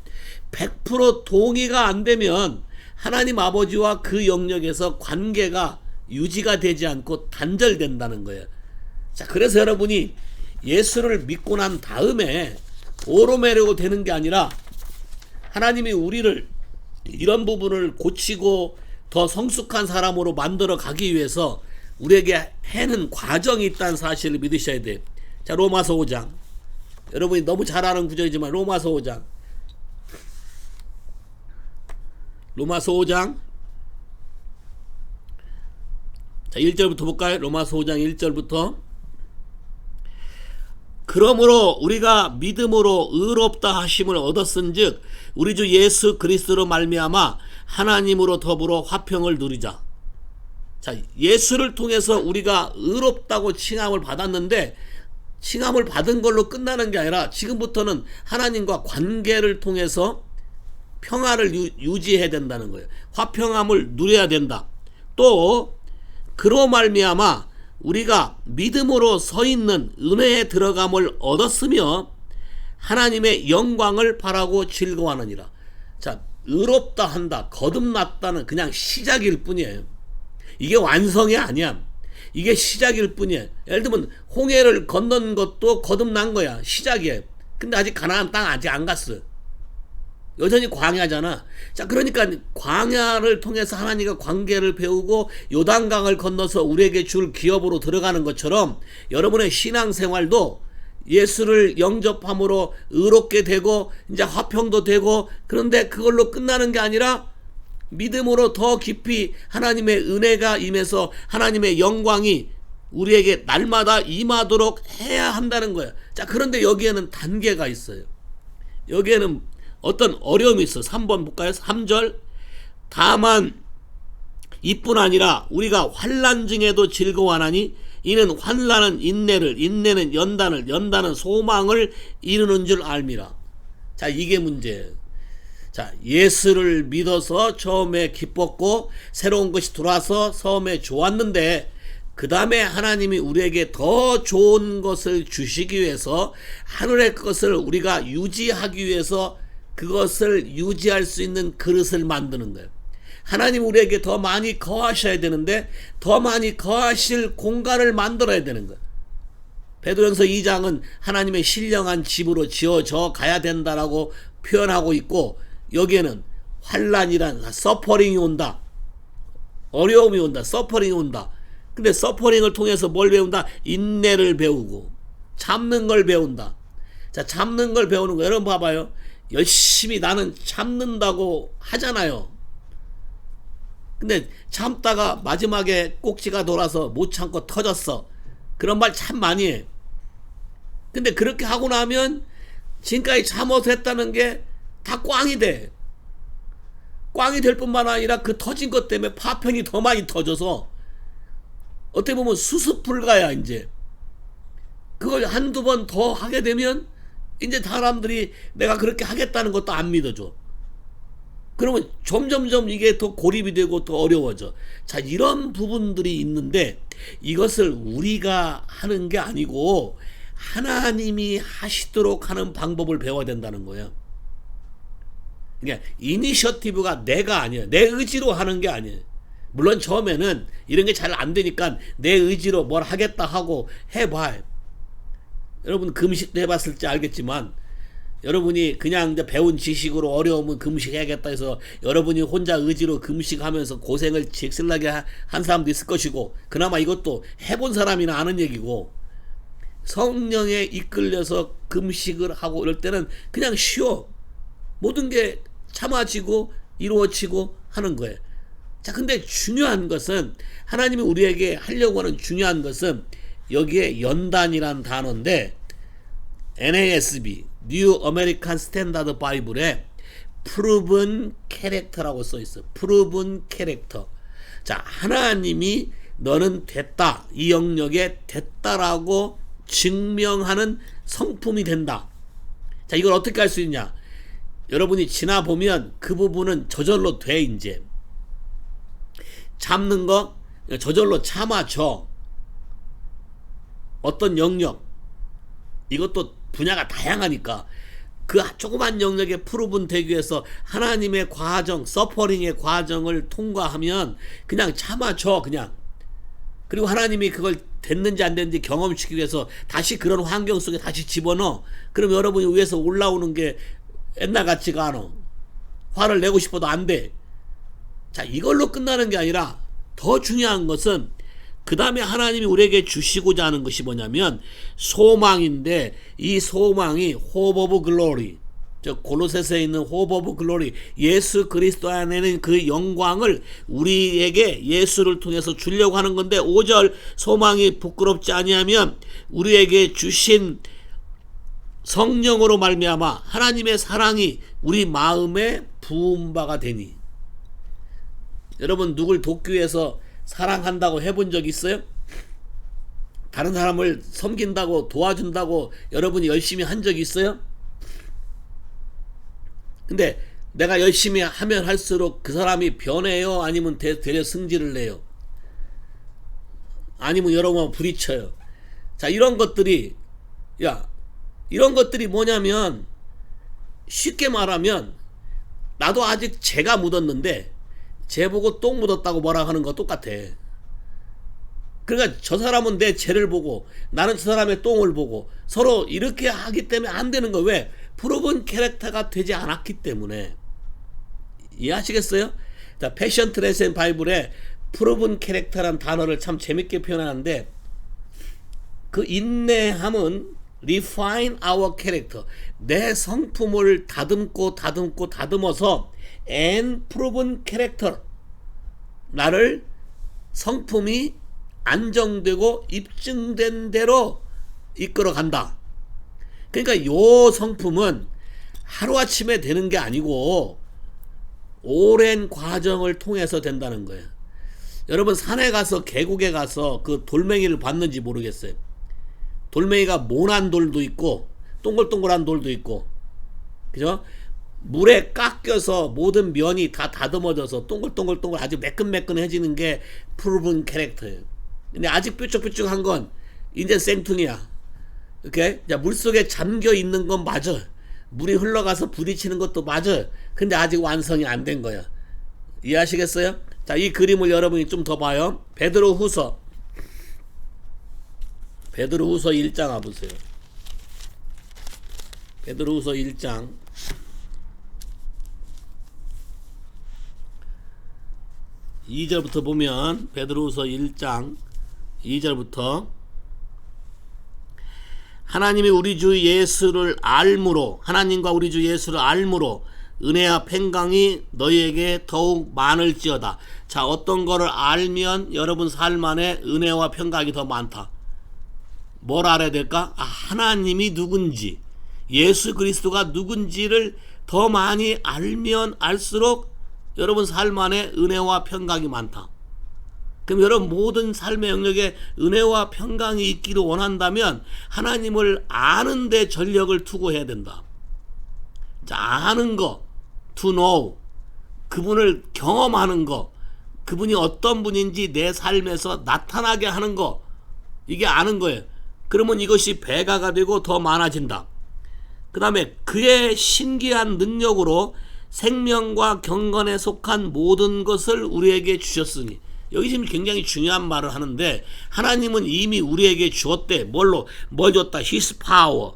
100% 동의가 안 되면 하나님 아버지와 그 영역에서 관계가 유지가 되지 않고 단절된다는 거예요. 자, 그래서 여러분이 예수를 믿고 난 다음에 오로매려고 되는 게 아니라 하나님이 우리를 이런 부분을 고치고 더 성숙한 사람으로 만들어 가기 위해서 우리에게 해는 과정이 있다는 사실을 믿으셔야 돼요. 자, 로마서 5장. 여러분이 너무 잘 아는 구절이지만 로마서 5장. 로마서 5장. 자, 1절부터 볼까요? 로마서 5장 1절부터. 그러므로 우리가 믿음으로 의롭다 하심을 얻었은즉 우리 주 예수 그리스도로 말미암아 하나님으로 더불어 화평을 누리자. 자, 예수를 통해서 우리가 의롭다고 칭함을 받았는데 칭함을 받은 걸로 끝나는 게 아니라 지금부터는 하나님과 관계를 통해서 평화를 유지해야 된다는 거예요. 화평함을 누려야 된다. 또 그로 말미암아 우리가 믿음으로 서 있는 은혜에 들어감을 얻었으며 하나님의 영광을 바라고 즐거워하느니라. 자, 의롭다 한다, 거듭났다는 그냥 시작일 뿐이에요. 이게 완성이 아니야. 이게 시작일 뿐이에요. 예를 들면 홍해를 건넌 것도 거듭난 거야. 시작이에요. 근데 아직 가나안 땅 아직 안 갔어. 여전히 광야잖아. 자, 그러니까 광야를 통해서 하나님과 관계를 배우고 요단강을 건너서 우리에게 줄 기업으로 들어가는 것처럼 여러분의 신앙생활도 예수를 영접함으로 의롭게 되고 이제 화평도 되고, 그런데 그걸로 끝나는 게 아니라 믿음으로 더 깊이 하나님의 은혜가 임해서 하나님의 영광이 우리에게 날마다 임하도록 해야 한다는 거예요. 자, 그런데 여기에는 단계가 있어요. 여기에는 어떤 어려움이 있어. 3번 볼까요? 3절. 다만 이뿐 아니라 우리가 환난 중에도 즐거워하나니 이는 환난은 인내를, 인내는 연단을, 연단은 소망을 이루는 줄 알미라. 자, 이게 문제예요. 자, 예수를 믿어서 처음에 기뻤고 새로운 것이 들어와서 처음에 좋았는데 그 다음에 하나님이 우리에게 더 좋은 것을 주시기 위해서 하늘의 것을 우리가 유지하기 위해서 그것을 유지할 수 있는 그릇을 만드는 거예요. 하나님 우리에게 더 많이 거하셔야 되는데 더 많이 거하실 공간을 만들어야 되는 거예요. 베드로전서 2장은 하나님의 신령한 집으로 지어져 가야 된다라고 표현하고 있고, 여기에는 환난이란 서퍼링이 온다. 어려움이 온다. 서퍼링이 온다. 근데 서퍼링을 통해서 뭘 배운다? 인내를 배우고 참는 걸 배운다. 자, 참는 걸 배우는 거 여러분 봐봐요. 열심히 나는 참는다고 하잖아요. 근데 참다가 마지막에 꼭지가 돌아서 못 참고 터졌어. 그런 말 참 많이 해. 근데 그렇게 하고 나면 지금까지 참아서 했다는 게 다 꽝이 돼. 꽝이 될 뿐만 아니라 그 터진 것 때문에 파편이 더 많이 터져서 어떻게 보면 수습불가야. 이제 그걸 한두 번 더 하게 되면 이제 사람들이 내가 그렇게 하겠다는 것도 안 믿어줘. 그러면 점점점 이게 더 고립이 되고 더 어려워져. 자, 이런 부분들이 있는데 이것을 우리가 하는 게 아니고 하나님이 하시도록 하는 방법을 배워야 된다는 거예요. 그러니까 이니셔티브가 내가 아니에요. 내 의지로 하는 게 아니에요. 물론 처음에는 이런 게 잘 안 되니까 내 의지로 뭘 하겠다 하고 해봐요. 여러분 금식도 해봤을 때 알겠지만 여러분이 그냥 이제 배운 지식으로 어려우면 금식해야겠다 해서 여러분이 혼자 의지로 금식하면서 고생을 잭슬나게 한 사람도 있을 것이고, 그나마 이것도 해본 사람이나 아는 얘기고, 성령에 이끌려서 금식을 하고 이럴 때는 그냥 쉬어. 모든 게 참아지고 이루어지고 하는 거예요. 자, 근데 중요한 것은 하나님이 우리에게 하려고 하는 중요한 것은 여기에 연단이란 단어인데 NASB New American Standard Bible에 proven character라고 써 있어. proven character. 자, 하나님이 너는 됐다, 이 영역에 됐다라고 증명하는 성품이 된다. 자, 이걸 어떻게 할 수 있냐? 여러분이 지나 보면 그 부분은 저절로 돼. 이제 참는 거 저절로 참아줘. 어떤 영역, 이것도 분야가 다양하니까 그 조그만 영역에 프로분 되기 위해서 하나님의 과정, 서퍼링의 과정을 통과하면 그냥 참아줘. 그냥. 그리고 하나님이 그걸 됐는지 안 됐는지 경험시키기 위해서 다시 그런 환경 속에 다시 집어넣어. 그럼 여러분이 위에서 올라오는 게 옛날 같지가 않아. 화를 내고 싶어도 안 돼. 자, 이걸로 끝나는 게 아니라 더 중요한 것은 그 다음에 하나님이 우리에게 주시고자 하는 것이 뭐냐면 소망인데, 이 소망이 hope of glory, 저 골로새서에 있는 hope of glory, 예수 그리스도 안에는 그 영광을 우리에게 예수를 통해서 주려고 하는 건데, 5절 소망이 부끄럽지 아니하면 우리에게 주신 성령으로 말미암아 하나님의 사랑이 우리 마음에 부은 바가 되니. 여러분, 누굴 돕기 위해서 사랑한다고 해본 적 있어요? 다른 사람을 섬긴다고, 도와준다고 여러분이 열심히 한 적 있어요? 근데 내가 열심히 하면 할수록 그 사람이 변해요? 아니면 되려 승질을 내요? 아니면 여러분하고 부딪혀요? 자, 이런 것들이 뭐냐면, 쉽게 말하면 나도 아직 재가 묻었는데 쟤 보고 똥 묻었다고 뭐라 하는 거 똑같아. 그러니까 저 사람은 내 죄를 보고 나는 저 사람의 똥을 보고 서로 이렇게 하기 때문에 안 되는 거예요. 왜? 프로븐 캐릭터가 되지 않았기 때문에. 이해하시겠어요? 자, 패션 트랜스앤 바이블에 프로븐 캐릭터란 단어를 참 재밌게 표현하는데, 그 인내함은 refine our character, 내 성품을 다듬어서 and proven character, 나를 성품이 안정되고 입증된 대로 이끌어 간다. 그러니까 요 성품은 하루아침에 되는 게 아니고 오랜 과정을 통해서 된다는 거예요. 여러분, 산에 가서, 계곡에 가서 그 돌멩이를 봤는지 모르겠어요. 돌멩이가 모난 돌도 있고 동글동글한 돌도 있고, 그죠? 물에 깎여서 모든 면이 다 다듬어져서 동글동글 아주 매끈매끈해지는 게 프로븐 캐릭터예요. 근데 아직 뾰족뾰족한 건 이제 생뚱이야. 오케이? 자, 물속에 잠겨 있는 건 맞아. 물이 흘러가서 부딪히는 것도 맞아. 근데 아직 완성이 안 된 거야. 이해하시겠어요? 자, 이 그림을 여러분이 좀 더 봐요. 베드로후서 1장 와보세요. 베드로후서 1장 2절부터 보면, 베드로후서 1장 2절부터 하나님이 우리 주 예수를 알므로, 하나님과 우리 주 예수를 알므로 은혜와 평강이 너희에게 더욱 많을지어다. 자, 어떤 거를 알면 여러분 삶 안에 은혜와 평강이 더 많다. 뭘 알아야 될까? 하나님이 누군지, 예수 그리스도가 누군지를 더 많이 알면 알수록 여러분 삶 안에 은혜와 평강이 많다. 그럼 여러분 모든 삶의 영역에 은혜와 평강이 있기를 원한다면 하나님을 아는 데 전력을 투고해야 된다. 자, 아는 거, to know, 그분을 경험하는 거, 그분이 어떤 분인지 내 삶에서 나타나게 하는 거, 이게 아는 거예요. 그러면 이것이 배가가 되고 더 많아진다. 그 다음에 그의 신기한 능력으로 생명과 경건에 속한 모든 것을 우리에게 주셨으니, 여기 지금 굉장히 중요한 말을 하는데, 하나님은 이미 우리에게 주었대. 뭘 줬다? His power,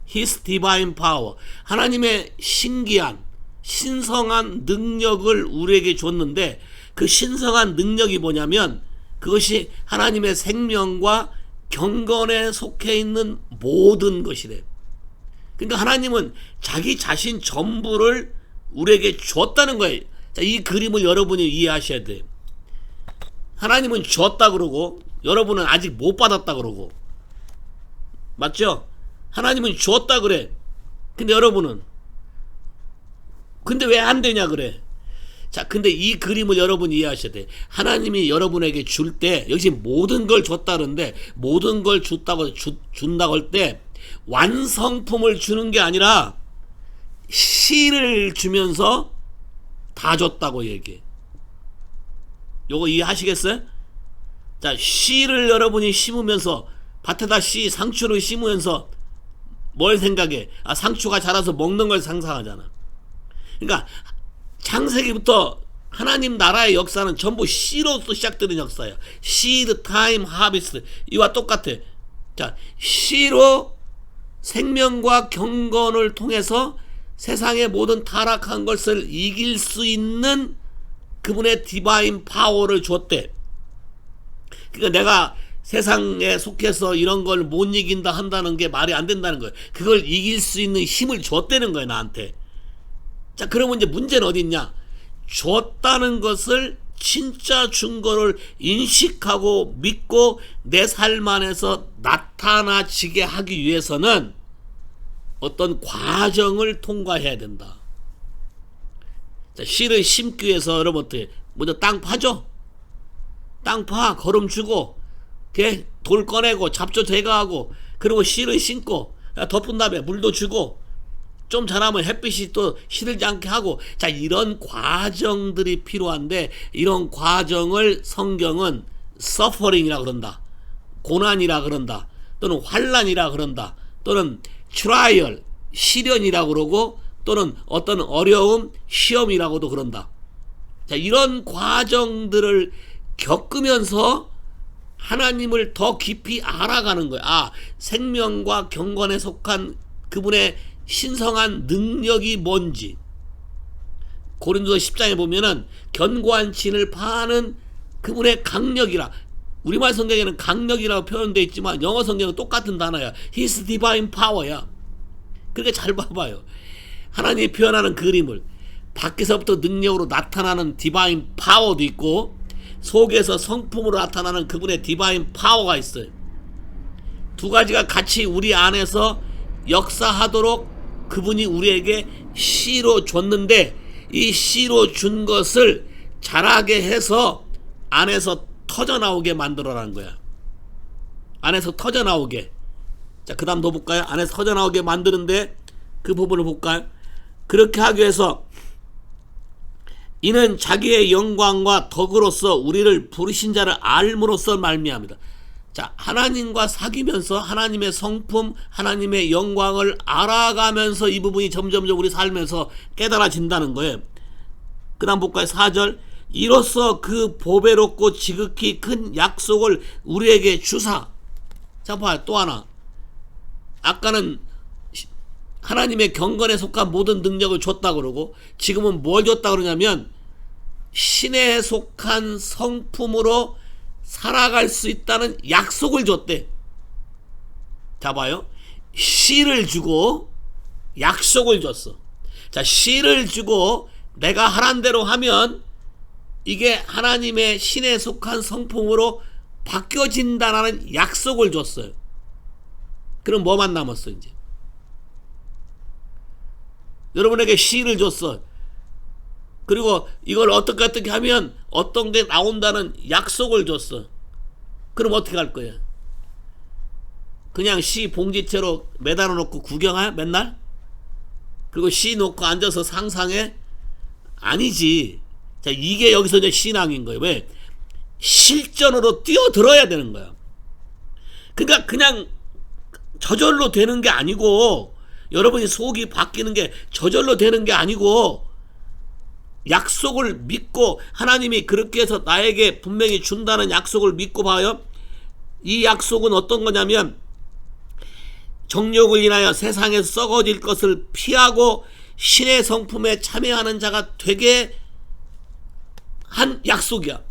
His divine power, 하나님의 신기한 신성한 능력을 우리에게 줬는데, 그 신성한 능력이 뭐냐면 그것이 하나님의 생명과 경건에 속해 있는 모든 것이래. 그러니까 하나님은 자기 자신 전부를 우리에게 줬다는 거예요. 자, 이 그림을 여러분이 이해하셔야 돼요. 하나님은 줬다 그러고 여러분은 아직 못 받았다 그러고, 맞죠? 하나님은 줬다 그래. 근데 여러분은 근데 왜 안 되냐 그래. 자, 근데 이 그림을 여러분이 이해하셔야 돼. 하나님이 여러분에게 줄 때, 여기서 모든 걸 줬다는데, 모든 걸 준다고 할 때, 완성품을 주는 게 아니라, 씨를 주면서 다 줬다고 얘기해. 요거 이해하시겠어요? 자, 씨를 여러분이 심으면서, 밭에다 상추를 심으면서, 뭘 생각해? 아, 상추가 자라서 먹는 걸 상상하잖아. 그러니까, 창세기부터 하나님 나라의 역사는 전부 씨로서 시작되는 역사예요. seed time harvest 이와 똑같아. 자, 씨로 생명과 경건을 통해서 세상의 모든 타락한 것을 이길 수 있는 그분의 디바인 파워를 줬대. 그러니까 내가 세상에 속해서 이런 걸 못 이긴다 한다는 게 말이 안 된다는 거예요. 그걸 이길 수 있는 힘을 줬다는 거예요, 나한테. 자, 그러면 이제 문제는 어디 있냐? 줬다는 것을 진짜 준 거를 인식하고 믿고 내 삶 안에서 나타나지게 하기 위해서는 어떤 과정을 통과해야 된다. 자, 씨를 심기 위해서 여러분 어떻게 먼저 땅 파죠? 땅 파, 거름 주고 돌 꺼내고 잡초 제거하고 그리고 씨를 심고 덮은 다음에 물도 주고 좀 자라면 햇빛이 또 시들지 않게 하고, 자, 이런 과정들이 필요한데, 이런 과정을 성경은 suffering이라 그런다. 고난이라 그런다. 또는 환난이라 그런다. 또는 trial, 시련이라 그러고, 또는 어떤 어려움, 시험이라고도 그런다. 자, 이런 과정들을 겪으면서 하나님을 더 깊이 알아가는 거야. 아, 생명과 경건에 속한 그분의 신성한 능력이 뭔지. 고린도서 10장에 보면은 견고한 진을 파는 그분의 강력이라, 우리말 성경에는 강력이라고 표현되어 있지만 영어 성경은 똑같은 단어야. His divine power야. 그러니까 잘 봐봐요. 하나님이 표현하는 그림을 밖에서부터 능력으로 나타나는 디바인 파워도 있고 속에서 성품으로 나타나는 그분의 디바인 파워가 있어요. 두 가지가 같이 우리 안에서 역사하도록 그분이 우리에게 씨로 줬는데, 이 씨로 준 것을 자라게 해서 안에서 터져나오게 만들어라는 거야. 안에서 터져나오게. 자, 그 다음 더 볼까요? 안에서 터져나오게 만드는데 그 부분을 볼까요? 그렇게 하기 위해서 이는 자기의 영광과 덕으로서 우리를 부르신 자를 알므로써 말미암이다. 자, 하나님과 사귀면서 하나님의 성품, 하나님의 영광을 알아가면서 이 부분이 점점점 우리 삶에서 깨달아진다는 거예요. 그 다음 볼까요? 4절. 이로써 그 보배롭고 지극히 큰 약속을 우리에게 주사. 자, 봐요. 또 하나. 아까는 하나님의 경건에 속한 모든 능력을 줬다 그러고, 지금은 뭘 줬다 그러냐면 신에 속한 성품으로 살아갈 수 있다는 약속을 줬대. 자, 봐요. 씨를 주고 약속을 줬어. 자, 씨를 주고 내가 하란 대로 하면 이게 하나님의 신에 속한 성품으로 바뀌어진다라는 약속을 줬어요. 그럼 뭐만 남았어 이제? 여러분에게 씨를 줬어. 그리고 이걸 어떻게 하면 어떤 게 나온다는 약속을 줬어. 그럼 어떻게 할 거야? 그냥 씨 봉지채로 매달아 놓고 구경해? 맨날? 그리고 씨 놓고 앉아서 상상해? 아니지. 자, 이게 여기서 이제 신앙인 거예요. 왜? 실전으로 뛰어들어야 되는 거야. 그러니까 그냥 저절로 되는 게 아니고, 여러분이 속이 바뀌는 게 저절로 되는 게 아니고, 약속을 믿고 하나님이 그렇게 해서 나에게 분명히 준다는 약속을 믿고 봐요. 이 약속은 어떤 거냐면 정욕을 인하여 세상에서 썩어질 것을 피하고 신의 성품에 참여하는 자가 되게 한 약속이야.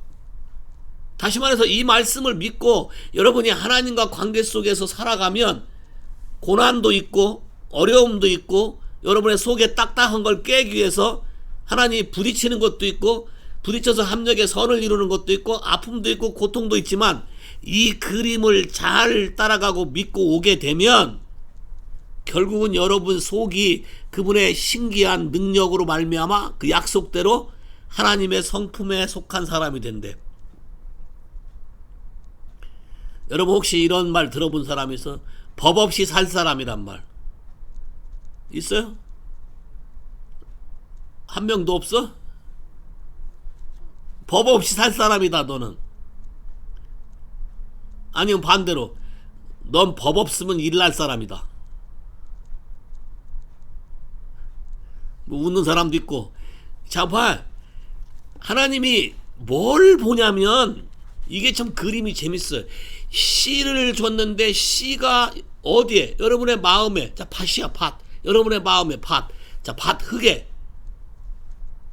다시 말해서 이 말씀을 믿고 여러분이 하나님과 관계 속에서 살아가면 고난도 있고 어려움도 있고 여러분의 속에 딱딱한 걸 깨기 위해서 하나님이 부딪히는 것도 있고 부딪혀서 합력의 선을 이루는 것도 있고 아픔도 있고 고통도 있지만 이 그림을 잘 따라가고 믿고 오게 되면 결국은 여러분 속이 그분의 신기한 능력으로 말미암아 그 약속대로 하나님의 성품에 속한 사람이 된대. 여러분 혹시 이런 말 들어본 사람 있어? 법 없이 살 사람이란 말 있어요? 한 명도 없어? 법 없이 살 사람이다 너는. 아니면 반대로 넌 법 없으면 일날 사람이다. 뭐 웃는 사람도 있고. 자 봐, 하나님이 뭘 보냐면 이게 참 그림이 재밌어요. 씨를 줬는데 씨가 어디에? 여러분의 마음에. 자, 밭이야, 밭. 여러분의 마음에 밭. 자, 밭 흙에.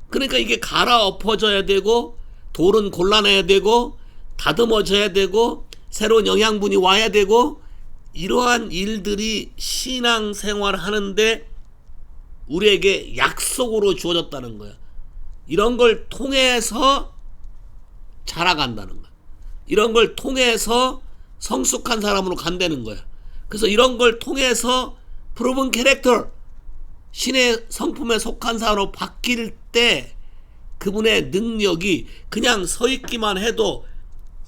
그러니까 이게 갈아엎어져야 되고, 돌은 골라내야 되고, 다듬어져야 되고, 새로운 영양분이 와야 되고, 이러한 일들이 신앙생활 하는데 우리에게 약속으로 주어졌다는 거야. 이런 걸 통해서 자라간다는 거야. 이런 걸 통해서 성숙한 사람으로 간다는 거야. 그래서 이런 걸 통해서 프로븐 캐릭터, 신의 성품에 속한 사람으로 바뀔 때 그분의 능력이 그냥 서 있기만 해도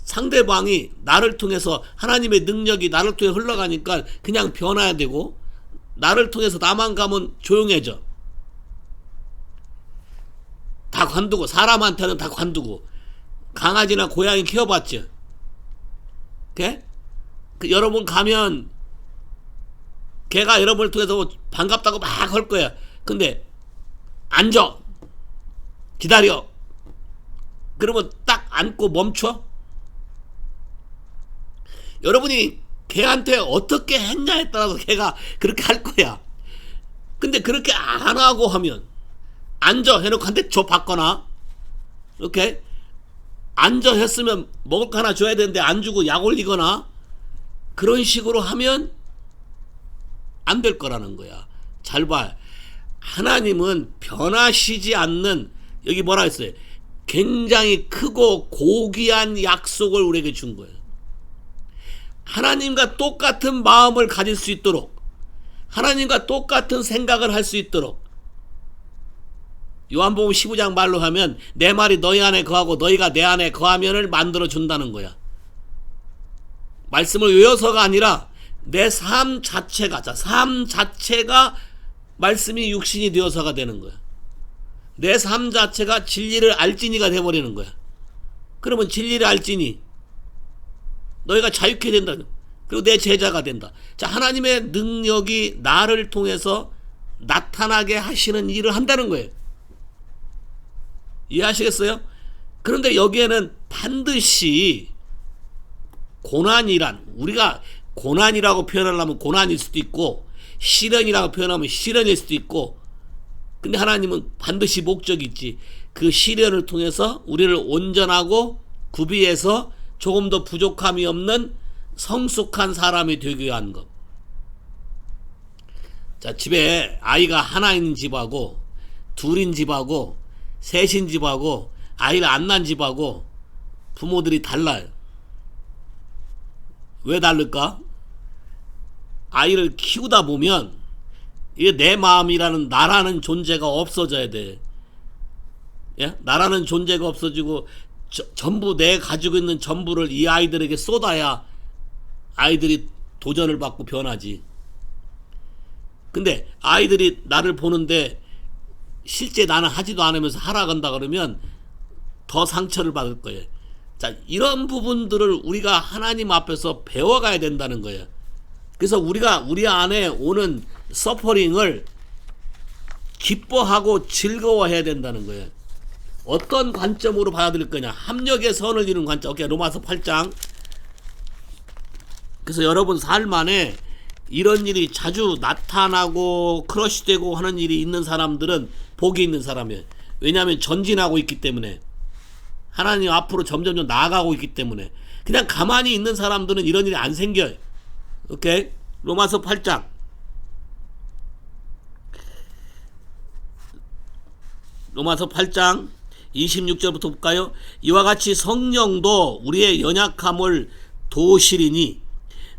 상대방이 나를 통해서 하나님의 능력이 나를 통해 흘러가니까 그냥 변화야 되고, 나를 통해서 나만 가면 조용해져. 다 관두고, 사람한테는 다 관두고. 강아지나 고양이 키워봤죠? 그 여러분 가면 걔가 여러분을 통해서 반갑다고 막 할 거야. 근데 앉아, 기다려. 그러면 딱 앉고 멈춰. 여러분이 걔한테 어떻게 했냐에 따라서 걔가 그렇게 할 거야. 근데 그렇게 안 하고 하면, 앉아 해놓고 한테 줘 받거나, 이렇게 앉아 했으면 먹을 거 하나 줘야 되는데 안 주고 약 올리거나 그런 식으로 하면 안 될 거라는 거야. 잘 봐. 하나님은 변하시지 않는, 여기 뭐라 했어요? 굉장히 크고 고귀한 약속을 우리에게 준 거예요. 하나님과 똑같은 마음을 가질 수 있도록, 하나님과 똑같은 생각을 할 수 있도록, 요한복음 15장 말로 하면 내 말이 너희 안에 거하고 너희가 내 안에 거하면을 만들어 준다는 거야. 말씀을 외워서가 아니라 내 삶 자체가, 삶 자체가 말씀이 육신이 되어서가 되는 거야. 내 삶 자체가 진리를 알지니가 돼버리는 거야. 그러면 진리를 알지니 너희가 자유케 된다. 그리고 내 제자가 된다. 자, 하나님의 능력이 나를 통해서 나타나게 하시는 일을 한다는 거예요. 이해하시겠어요? 그런데 여기에는 반드시 고난이란, 우리가 고난이라고 표현하려면 고난일 수도 있고, 시련이라고 표현하면 시련일 수도 있고, 근데 하나님은 반드시 목적이 있지. 그 시련을 통해서 우리를 온전하고 구비해서 조금 더 부족함이 없는 성숙한 사람이 되기 위한 것. 자, 집에 아이가 하나 있는 집하고 둘인 집하고 셋인 집하고 아이를 안 낳은 집하고 부모들이 달라요. 왜 다를까? 아이를 키우다 보면 이게 내 마음이라는 나라는 존재가 없어져야 돼. 예? 나라는 존재가 없어지고 전부 내 가지고 있는 전부를 이 아이들에게 쏟아야 아이들이 도전을 받고 변하지. 근데 아이들이 나를 보는데 실제 나는 하지도 않으면서 하라간다 그러면 더 상처를 받을 거예요. 자, 이런 부분들을 우리가 하나님 앞에서 배워가야 된다는 거예요. 그래서 우리가 우리 안에 오는 서퍼링을 기뻐하고 즐거워해야 된다는 거예요. 어떤 관점으로 받아들일 거냐? 합력의 선을 이루는 관점. 오케이, 로마서 8장. 그래서 여러분 삶 안에 이런 일이 자주 나타나고 크러쉬되고 하는 일이 있는 사람들은 복이 있는 사람이에요. 왜냐하면 전진하고 있기 때문에, 하나님 앞으로 점점 나아가고 있기 때문에. 그냥 가만히 있는 사람들은 이런 일이 안 생겨요. 오케이? 로마서 8장. 로마서 8장 26절부터 볼까요? 이와 같이 성령도 우리의 연약함을 도우시리니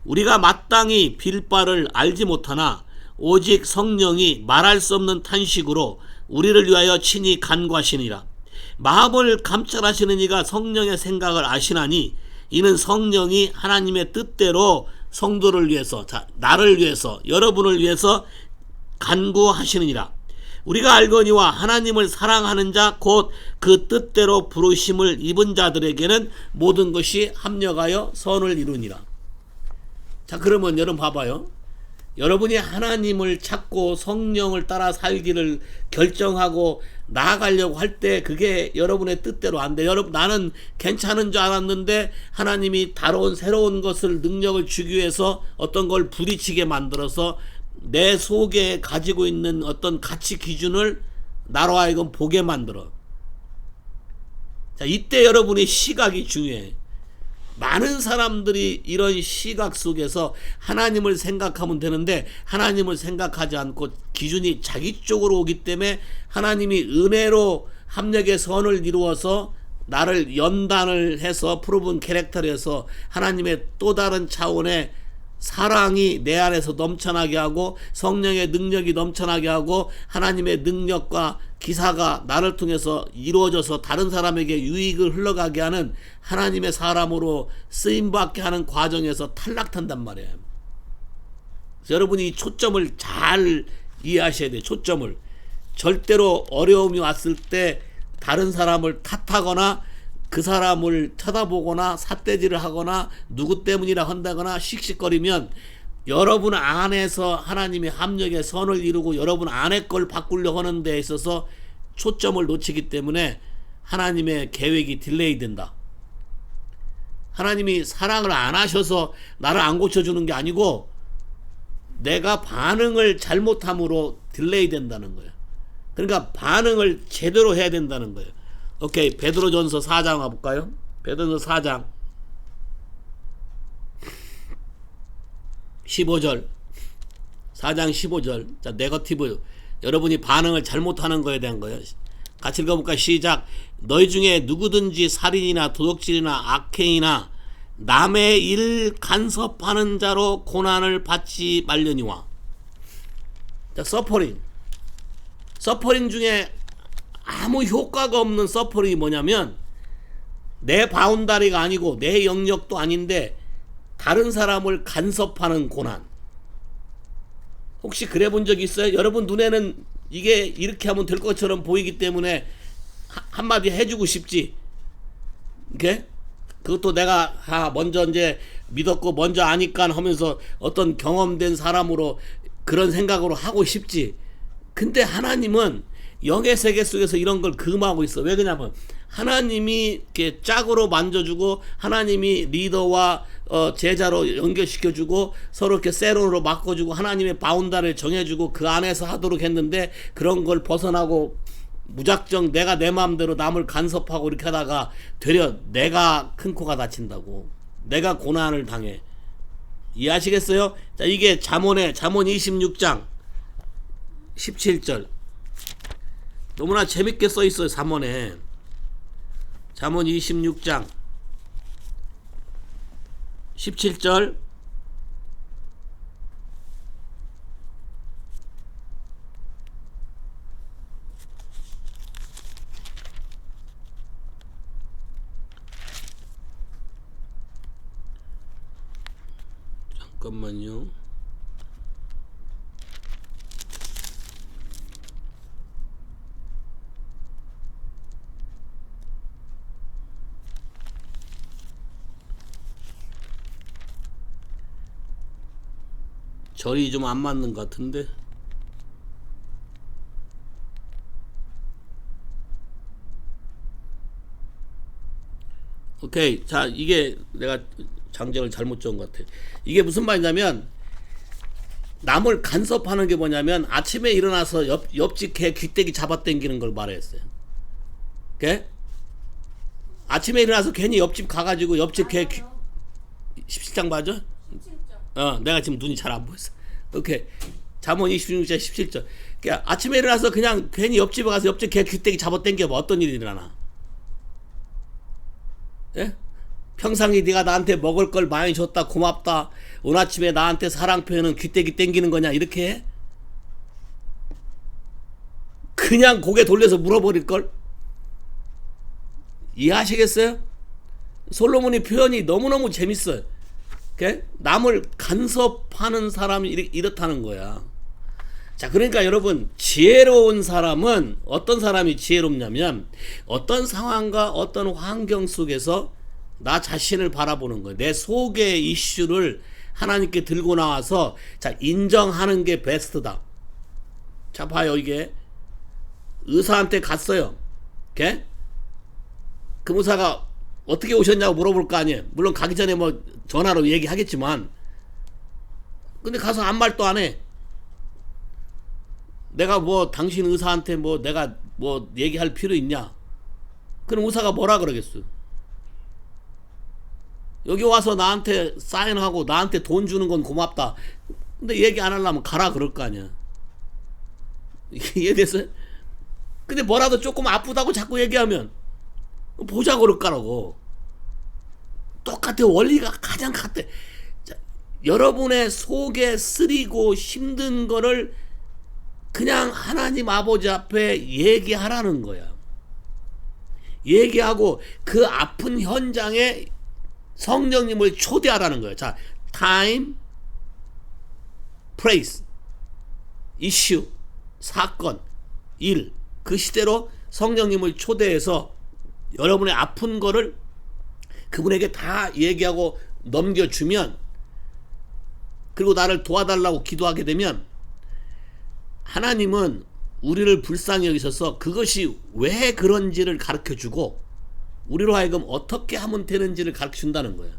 우리가 마땅히 빌 바를 알지 못하나 오직 성령이 말할 수 없는 탄식으로 우리를 위하여 친히 간구하시니라. 마음을 감찰하시는 이가 성령의 생각을 아시나니 이는 성령이 하나님의 뜻대로 성도를 위해서, 나를 위해서, 여러분을 위해서 간구하시느니라. 우리가 알거니와 하나님을 사랑하는 자 곧 그 뜻대로 부르심을 입은 자들에게는 모든 것이 합력하여 선을 이루니라. 자, 그러면 여러분 봐봐요. 여러분이 하나님을 찾고 성령을 따라 살기를 결정하고 나아가려고 할 때 그게 여러분의 뜻대로 안 돼. 여러분, 나는 괜찮은 줄 알았는데 하나님이 다른 새로운 것을, 능력을 주기 위해서 어떤 걸 부딪히게 만들어서 내 속에 가지고 있는 어떤 가치 기준을 나로 하여금 보게 만들어. 자, 이때 여러분의 시각이 중요해. 많은 사람들이 이런 시각 속에서 하나님을 생각하면 되는데 하나님을 생각하지 않고 기준이 자기 쪽으로 오기 때문에 하나님이 은혜로 합력의 선을 이루어서 나를 연단을 해서 프로븐 캐릭터를 해서 하나님의 또 다른 차원의 사랑이 내 안에서 넘쳐나게 하고 성령의 능력이 넘쳐나게 하고 하나님의 능력과 기사가 나를 통해서 이루어져서 다른 사람에게 유익을 흘러가게 하는 하나님의 사람으로 쓰임받게 하는 과정에서 탈락한단 말이에요. 그래서 여러분이 이 초점을 잘 이해하셔야 돼요. 초점을. 절대로 어려움이 왔을 때 다른 사람을 탓하거나 그 사람을 쳐다보거나 삿대질을 하거나 누구 때문이라 한다거나 씩씩거리면 여러분 안에서 하나님의 합력의 선을 이루고 여러분 안의 걸 바꾸려고 하는 데 있어서 초점을 놓치기 때문에 하나님의 계획이 딜레이 된다. 하나님이 사랑을 안 하셔서 나를 안 고쳐주는 게 아니고 내가 반응을 잘못함으로 딜레이 된다는 거예요. 그러니까 반응을 제대로 해야 된다는 거예요. 오케이, 베드로전서 4장 와볼까요? 베드로전서 4장 15절 4장 15절. 자, 네거티브, 여러분이 반응을 잘못하는 거에 대한 거예요. 같이 읽어볼까요? 시작. 너희 중에 누구든지 살인이나 도둑질이나 악행이나 남의 일 간섭하는 자로 고난을 받지 말려니와. 자, 서퍼링 중에 아무 효과가 없는 서퍼링이 뭐냐면 내 바운다리가 아니고 내 영역도 아닌데 다른 사람을 간섭하는 고난. 혹시 그래 본 적 있어요? 여러분 눈에는 이게 이렇게 하면 될 것처럼 보이기 때문에 한마디 해주고 싶지. 이렇게? 그것도 내가 먼저 이제 믿었고 먼저 아니까 하면서 어떤 경험된 사람으로 그런 생각으로 하고 싶지. 근데 하나님은 영의 세계 속에서 이런 걸 금하고 있어. 왜 그러냐면 하나님이 이렇게 짝으로 만져주고 하나님이 리더와 제자로 연결시켜주고 서로 이렇게 세론으로 바꿔주고 하나님의 바운다를 정해주고 그 안에서 하도록 했는데 그런 걸 벗어나고 무작정 내가 내 마음대로 남을 간섭하고 이렇게 하다가 되려 내가 큰 코가 다친다고. 내가 고난을 당해. 이해하시겠어요? 자, 이게 잠언 26장 17절. 너무나 재밌게 써 있어요. 잠언에. 잠언 26장 17절. 잠깐만요. 절이 좀 안 맞는 것 같은데. 오케이. 자, 이게 내가 장전을 잘못 적은 것 같아. 이게 무슨 말이냐면 남을 간섭하는 게 뭐냐면 아침에 일어나서 옆집 개 귀때기 잡아당기는 걸 말했어요. 오케이? 아침에 일어나서 괜히 옆집 가가지고 옆집 개 17장 맞아? 내가 지금 눈이 잘 안 보였어. 오케이. 잠언 26장 17절. 그러니까 아침에 일어나서 그냥 괜히 옆집에 가서 옆집 개 귀때기 잡아당겨봐. 어떤 일이 일어나나? 예? 평상시 네가 나한테 먹을 걸 많이 줬다 고맙다 오늘 아침에 나한테 사랑 표현은 귀때기 땡기는 거냐 이렇게 해? 그냥 고개 돌려서 물어버릴걸? 이해하시겠어요? 솔로몬이 표현이 너무너무 재밌어요. 남을 간섭하는 사람이 이렇다는 거야. 자, 그러니까 여러분, 지혜로운 사람은 어떤 사람이 지혜롭냐면 어떤 상황과 어떤 환경 속에서 나 자신을 바라보는 거예요. 내 속의 이슈를 하나님께 들고 나와서 자, 인정하는 게 베스트다. 자, 봐요. 이게 의사한테 갔어요. 그 의사가 어떻게 오셨냐고 물어볼 거 아니에요. 물론 가기 전에 뭐 전화로 얘기하겠지만, 근데 가서 아무 말도 안 해. 내가 뭐 당신 의사한테 뭐 내가 뭐 얘기할 필요 있냐? 그럼 의사가 뭐라 그러겠어? 여기 와서 나한테 사인하고 나한테 돈 주는 건 고맙다. 근데 얘기 안 하려면 가라 그럴 거 아니야. 이해됐어요? 근데 뭐라도 조금 아프다고 자꾸 얘기하면 보자 그럴 거라고. 똑같아. 원리가 가장 같아. 자, 여러분의 속에 쓰리고 힘든 거를 그냥 하나님 아버지 앞에 얘기하라는 거야. 얘기하고 그 아픈 현장에 성령님을 초대하라는 거예요. 자, time, place, issue, 사건, 일, 그 시대로 성령님을 초대해서 여러분의 아픈 거를 그분에게 다 얘기하고 넘겨주면, 그리고 나를 도와달라고 기도하게 되면 하나님은 우리를 불쌍히 여기셔서 그것이 왜 그런지를 가르쳐주고 우리로 하여금 어떻게 하면 되는지를 가르쳐준다는 거예요.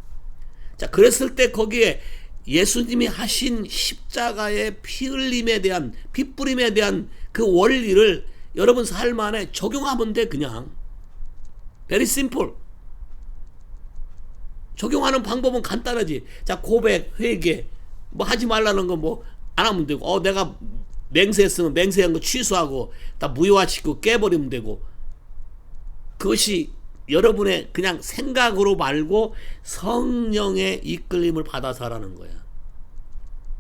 자, 그랬을 때 거기에 예수님이 하신 십자가의 피 흘림에 대한, 피 뿌림에 대한 그 원리를 여러분 삶 안에 적용하면 돼. 그냥 very simple. 적용하는 방법은 간단하지. 자, 고백, 회개, 뭐 하지 말라는 거 뭐 안 하면 되고, 내가 맹세했으면 맹세한 거 취소하고 다 무효화시키고 깨버리면 되고, 그것이 여러분의 그냥 생각으로 말고 성령의 이끌림을 받아서 하라는 거야.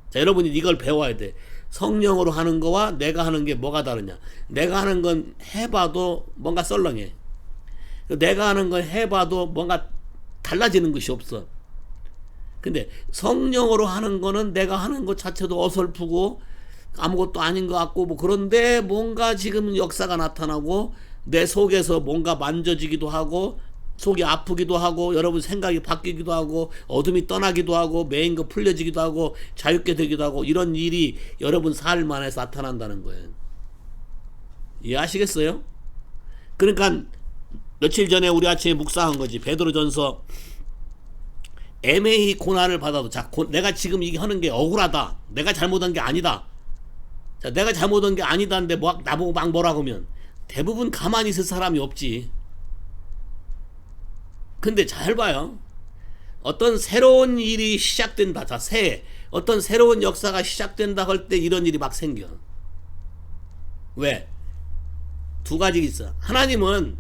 자, 여러분이 이걸 배워야 돼. 성령으로 하는 거와 내가 하는 게 뭐가 다르냐. 내가 하는 건 해봐도 뭔가 썰렁해. 내가 하는 건 해봐도 뭔가 달라지는 것이 없어. 근데 성령으로 하는 거는 내가 하는 것 자체도 어설프고 아무것도 아닌 것 같고 뭐, 그런데 뭔가 지금 역사가 나타나고 내 속에서 뭔가 만져지기도 하고 속이 아프기도 하고 여러분 생각이 바뀌기도 하고 어둠이 떠나기도 하고 메인 거 풀려지기도 하고 자유롭게 되기도 하고, 이런 일이 여러분 삶 안에서 나타난다는 거예요. 이해하시겠어요? 그러니까 며칠 전에 우리 아침에 묵상한 거지. 베드로전서, 애매히 고난을 받아도, 자, 내가 지금 이게 하는 게 억울하다, 내가 잘못한 게 아니다, 자, 내가 잘못한 게 아니다는데 뭐 나보고 막 뭐라고 하면 대부분 가만히 있을 사람이 없지. 근데 잘 봐요. 어떤 새로운 일이 시작된다. 자, 새해 어떤 새로운 역사가 시작된다 할 때 이런 일이 막 생겨. 왜? 두 가지 있어. 하나님은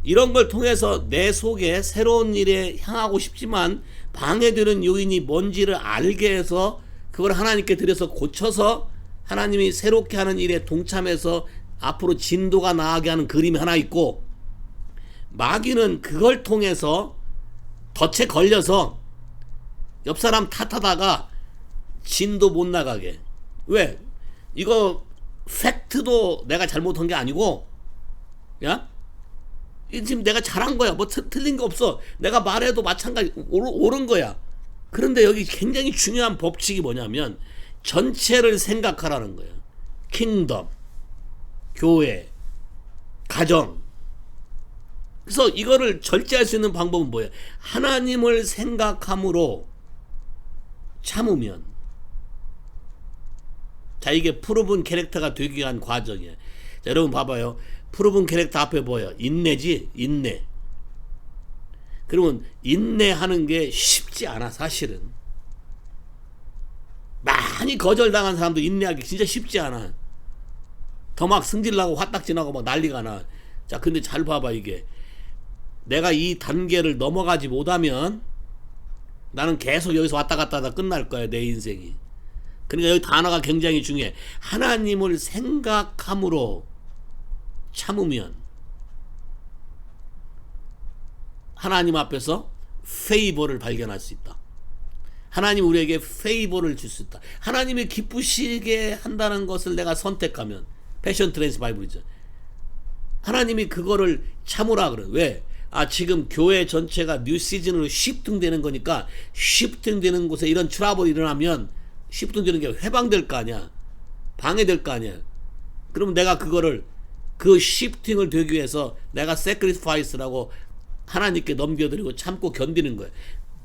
이런 걸 통해서 내 속에 새로운 일에 향하고 싶지만 방해되는 요인이 뭔지를 알게 해서 그걸 하나님께 드려서 고쳐서 하나님이 새롭게 하는 일에 동참해서 앞으로 진도가 나아가게 하는 그림이 하나 있고, 마귀는 그걸 통해서 덫에 걸려서 옆 사람 탓하다가 진도 못 나가게. 왜? 이거 팩트도 내가 잘못한 게 아니고, 야? 지금 내가 잘한 거야. 뭐 틀린 거 없어. 내가 말해도 마찬가지 옳은 거야. 그런데 여기 굉장히 중요한 법칙이 뭐냐면 전체를 생각하라는 거예요. 킹덤, 교회, 가정. 그래서 이거를 절제할 수 있는 방법은 뭐예요? 하나님을 생각함으로 참으면. 자, 이게 프로분 캐릭터가 되기 위한 과정이에요. 자, 여러분 봐봐요. 프로분 캐릭터 앞에 뭐예요? 인내지? 인내. 그러면 인내하는 게 쉽지 않아. 사실은 많이 거절당한 사람도 인내하기 진짜 쉽지 않아. 더 막 승질나고 화딱지나고 막 난리가 나. 자, 근데 잘 봐봐. 이게 내가 이 단계를 넘어가지 못하면 나는 계속 여기서 왔다 갔다 하다 끝날 거야, 내 인생이. 그러니까 여기 단어가 굉장히 중요해. 하나님을 생각함으로 참으면 하나님 앞에서 페이버를 발견할 수 있다. 하나님 우리에게 페이버를 줄 수 있다. 하나님이 기쁘시게 한다는 것을 내가 선택하면, 패션 트랜스 바이블이죠. 하나님이 그거를 참으라 그래. 왜? 지금 교회 전체가 뉴 시즌으로 시프팅 되는 거니까, 시프팅 되는 곳에 이런 트러블이 일어나면 시프팅 되는 게 해방될 거 아니야. 방해될 거 아니야. 그러면 내가 그거를, 그 시프팅을 되기 위해서 내가 sacrifice라고 하나님께 넘겨드리고 참고 견디는 거예요.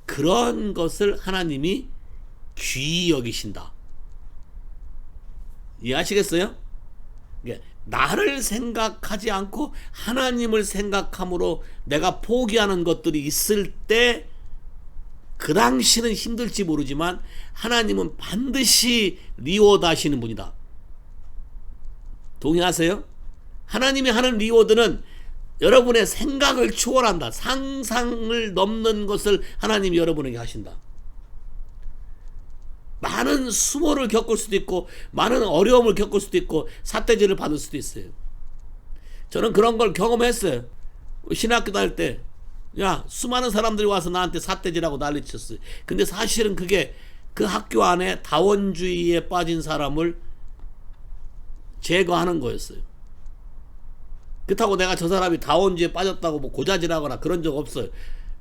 그런 것을 하나님이 귀히 여기신다. 이해하시겠어요? 나를 생각하지 않고 하나님을 생각함으로 내가 포기하는 것들이 있을 때, 그 당시는 힘들지 모르지만 하나님은 반드시 리워드 하시는 분이다. 동의하세요? 하나님이 하는 리워드는 여러분의 생각을 초월한다. 상상을 넘는 것을 하나님이 여러분에게 하신다. 많은 수모를 겪을 수도 있고, 많은 어려움을 겪을 수도 있고, 삿대질을 받을 수도 있어요. 저는 그런 걸 경험했어요. 신학교 다닐 때 수많은 사람들이 와서 나한테 삿대질하고 난리쳤어요. 근데 사실은 그게 그 학교 안에 다원주의에 빠진 사람을 제거하는 거였어요. 그렇다고 내가 저 사람이 다원주의에 빠졌다고 뭐 고자질하거나 그런 적 없어요.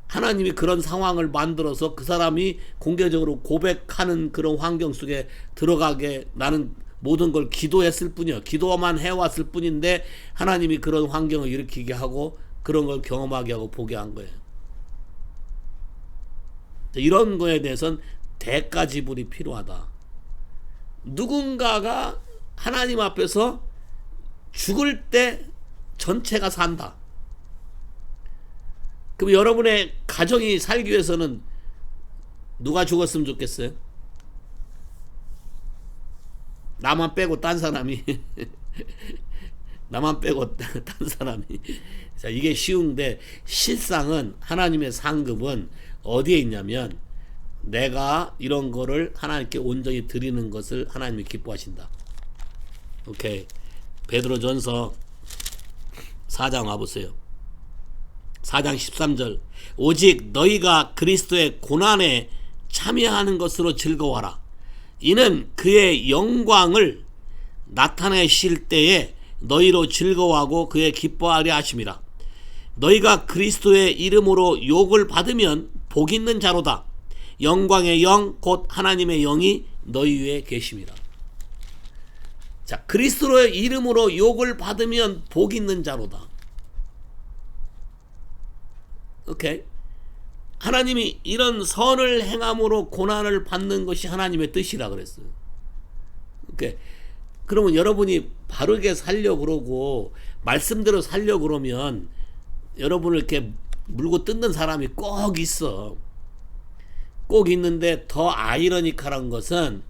하나님이 그런 상황을 만들어서 그 사람이 공개적으로 고백하는 그런 환경 속에 들어가게 나는 모든 걸 기도했을 뿐이에요. 기도만 해왔을 뿐인데 하나님이 그런 환경을 일으키게 하고 그런 걸 경험하게 하고 보게 한 거예요. 이런 거에 대해서는 대가 지불이 필요하다. 누군가가 하나님 앞에서 죽을 때 전체가 산다. 그럼 여러분의 가정이 살기 위해서는 누가 죽었으면 좋겠어요? 나만 빼고 딴 사람이 나만 빼고 딴 사람이. 자, 이게 쉬운데 실상은 하나님의 상급은 어디에 있냐면, 내가 이런 거를 하나님께 온전히 드리는 것을 하나님이 기뻐하신다. 오케이. 베드로전서 4장 와보세요. 4장 13절. 오직 너희가 그리스도의 고난에 참여하는 것으로 즐거워하라. 이는 그의 영광을 나타내실 때에 너희로 즐거워하고 그의 기뻐하려 하심이라. 너희가 그리스도의 이름으로 욕을 받으면 복 있는 자로다. 영광의 영 곧 하나님의 영이 너희 위에 계심이라. 자, 그리스도의 이름으로 욕을 받으면 복 있는 자로다. 오케이. 하나님이 이런 선을 행함으로 고난을 받는 것이 하나님의 뜻이라 그랬어요. 오케이. 그러면 여러분이 바르게 살려고 그러고 말씀대로 살려고 그러면 여러분을 이렇게 물고 뜯는 사람이 꼭 있어. 꼭 있는데 더 아이러니컬한 것은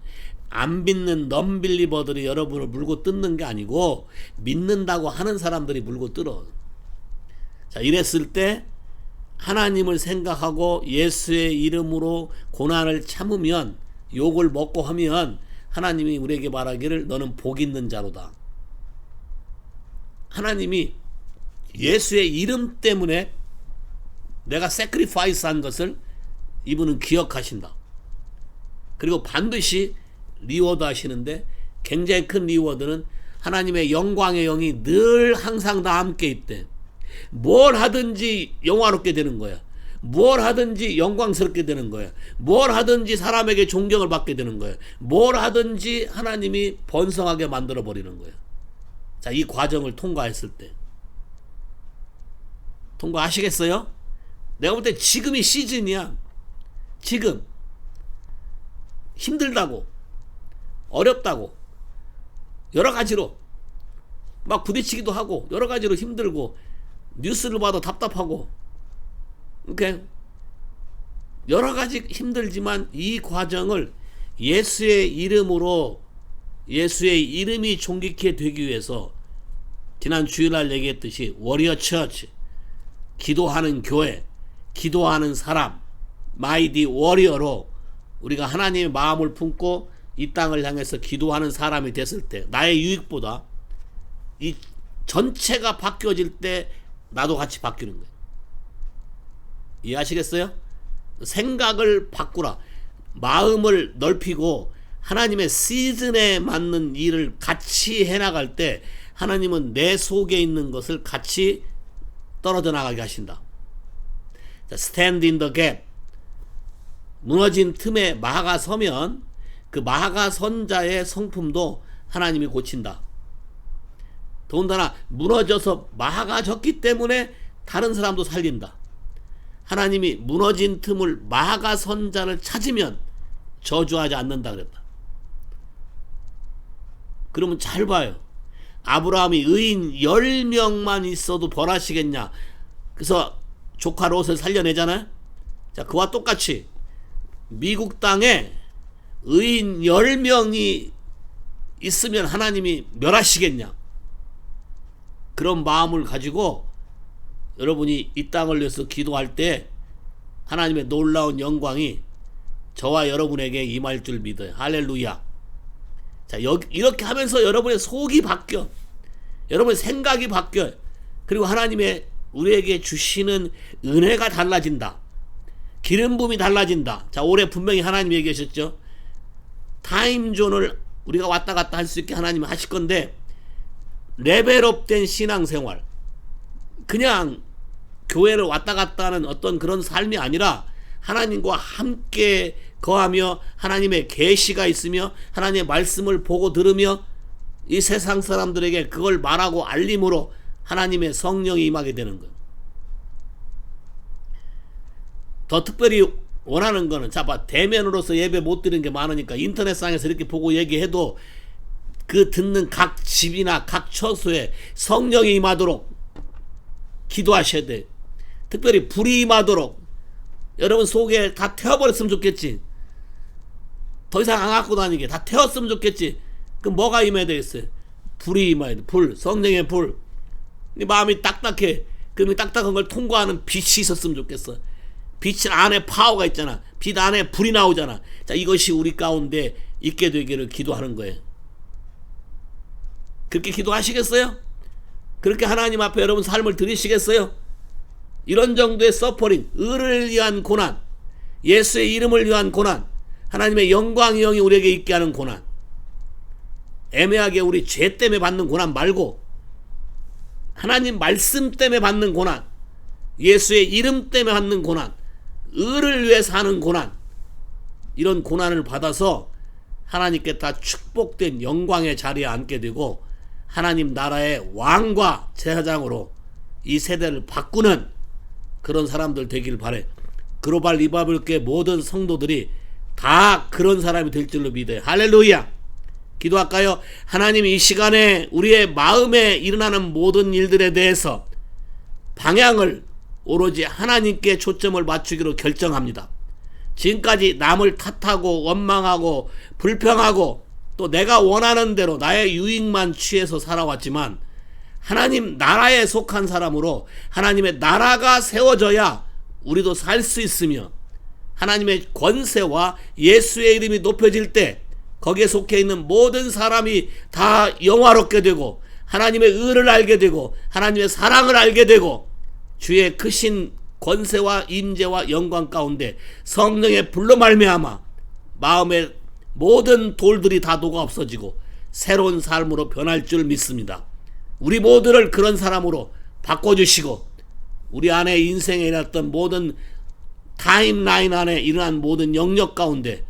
안 믿는 넌빌리버들이 여러분을 물고 뜯는 게 아니고 믿는다고 하는 사람들이 물고 뜯어. 자, 이랬을 때 하나님을 생각하고 예수의 이름으로 고난을 참으면, 욕을 먹고 하면 하나님이 우리에게 말하기를 너는 복 있는 자로다. 하나님이 예수의 이름 때문에 내가 sacrifice 한 것을 이분은 기억하신다. 그리고 반드시 리워드 하시는데, 굉장히 큰 리워드는 하나님의 영광의 영이 늘 항상 다 함께 있대. 뭘 하든지 영화롭게 되는 거야. 뭘 하든지 영광스럽게 되는 거야. 뭘 하든지 사람에게 존경을 받게 되는 거야. 뭘 하든지 하나님이 번성하게 만들어 버리는 거야. 자, 이 과정을 통과했을 때 통과하시겠어요? 내가 볼 때 지금이 시즌이야. 지금 힘들다고, 어렵다고, 여러 가지로 막 부딪히기도 하고, 여러 가지로 힘들고, 뉴스를 봐도 답답하고, 이렇게 여러 가지 힘들지만 이 과정을 예수의 이름으로, 예수의 이름이 존귀케 되기 위해서 지난 주일날 얘기했듯이 워리어 처치, 기도하는 교회, 기도하는 사람, 마이디 워리어로 우리가 하나님의 마음을 품고 이 땅을 향해서 기도하는 사람이 됐을 때, 나의 유익보다 이 전체가 바뀌어질 때 나도 같이 바뀌는 거예요. 이해하시겠어요? 생각을 바꾸라. 마음을 넓히고 하나님의 시즌에 맞는 일을 같이 해나갈 때 하나님은 내 속에 있는 것을 같이 떨어져 나가게 하신다. Stand in the gap. 무너진 틈에 마가 서면 그 마가 선자의 성품도 하나님이 고친다. 더군다나 무너져서 마가 졌기 때문에 다른 사람도 살린다. 하나님이 무너진 틈을 마가 선자를 찾으면 저주하지 않는다 그랬다. 그러면 잘 봐요. 아브라함이 의인 10명만 있어도 벌하시겠냐. 그래서 조카 롯을 살려내잖아요. 자, 그와 똑같이 미국 땅에 의인 10명이 있으면 하나님이 멸하시겠냐. 그런 마음을 가지고 여러분이 이 땅을 위해서 기도할 때 하나님의 놀라운 영광이 저와 여러분에게 임할 줄 믿어요. 할렐루야. 자, 이렇게 하면서 여러분의 속이 바뀌어. 여러분의 생각이 바뀌어요. 그리고 하나님의 우리에게 주시는 은혜가 달라진다. 기름 부음이 달라진다. 자, 올해 분명히 하나님이 얘기하셨죠. 타임존을 우리가 왔다 갔다 할 수 있게 하나님이 하실 건데, 레벨업된 신앙생활, 그냥 교회를 왔다 갔다 하는 어떤 그런 삶이 아니라 하나님과 함께 거하며 하나님의 계시가 있으며 하나님의 말씀을 보고 들으며 이 세상 사람들에게 그걸 말하고 알림으로 하나님의 성령이 임하게 되는 거예요. 더 특별히 원하는 거는, 자, 대면으로서 예배 못 드리는 게 많으니까 인터넷상에서 이렇게 보고 얘기해도 그 듣는 각 집이나 각 처소에 성령이 임하도록 기도하셔야 돼. 특별히 불이 임하도록. 여러분 속에 다 태워버렸으면 좋겠지. 더 이상 안 갖고 다니게 다 태웠으면 좋겠지. 그럼 뭐가 임해야 되겠어요? 불이 임해야 돼. 불, 성령의 불. 네 마음이 딱딱해. 그럼 딱딱한 걸 통과하는 빛이 있었으면 좋겠어. 빛 안에 파워가 있잖아. 빛 안에 불이 나오잖아. 자, 이것이 우리 가운데 있게 되기를 기도하는 거예요. 그렇게 기도하시겠어요? 그렇게 하나님 앞에 여러분 삶을 드리시겠어요? 이런 정도의 서퍼링, 의를 위한 고난, 예수의 이름을 위한 고난, 하나님의 영광의 영이 우리에게 있게 하는 고난, 애매하게 우리 죄 때문에 받는 고난 말고 하나님 말씀 때문에 받는 고난, 예수의 이름 때문에 받는 고난, 의를 위해 사는 고난, 이런 고난을 받아서 하나님께 다 축복된 영광의 자리에 앉게 되고 하나님 나라의 왕과 제사장으로 이 세대를 바꾸는 그런 사람들 되길 바래. 글로벌 리바이벌교회 모든 성도들이 다 그런 사람이 될 줄로 믿어요. 할렐루야. 기도할까요? 하나님, 이 시간에 우리의 마음에 일어나는 모든 일들에 대해서 방향을 오로지 하나님께 초점을 맞추기로 결정합니다. 지금까지 남을 탓하고 원망하고 불평하고 또 내가 원하는 대로 나의 유익만 취해서 살아왔지만, 하나님 나라에 속한 사람으로 하나님의 나라가 세워져야 우리도 살 수 있으며, 하나님의 권세와 예수의 이름이 높여질 때 거기에 속해 있는 모든 사람이 다 영화롭게 되고 하나님의 의를 알게 되고 하나님의 사랑을 알게 되고 주의 크신 권세와 임재와 영광 가운데 성령의 불로 말미암아 마음의 모든 돌들이 다 녹아 없어지고 새로운 삶으로 변할 줄 믿습니다. 우리 모두를 그런 사람으로 바꿔주시고 우리 안에 인생에 일어났던 모든 타임라인 안에 일어난 모든 영역 가운데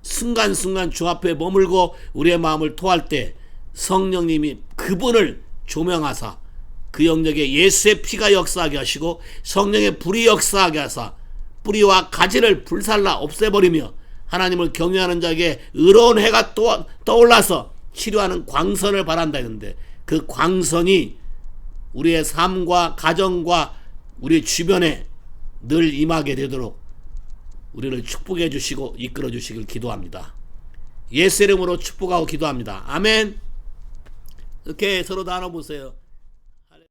순간순간 주 앞에 머물고 우리의 마음을 토할 때 성령님이 그분을 조명하사 그 영역에 예수의 피가 역사하게 하시고 성령의 불이 역사하게 하사 뿌리와 가지를 불살라 없애버리며 하나님을 경외하는 자에게 의로운 해가 떠올라서 치료하는 광선을 바란다 했는데, 그 광선이 우리의 삶과 가정과 우리 주변에 늘 임하게 되도록 우리를 축복해 주시고 이끌어 주시길 기도합니다. 예수 이름으로 축복하고 기도합니다. 아멘. 이렇게 서로 나눠보세요.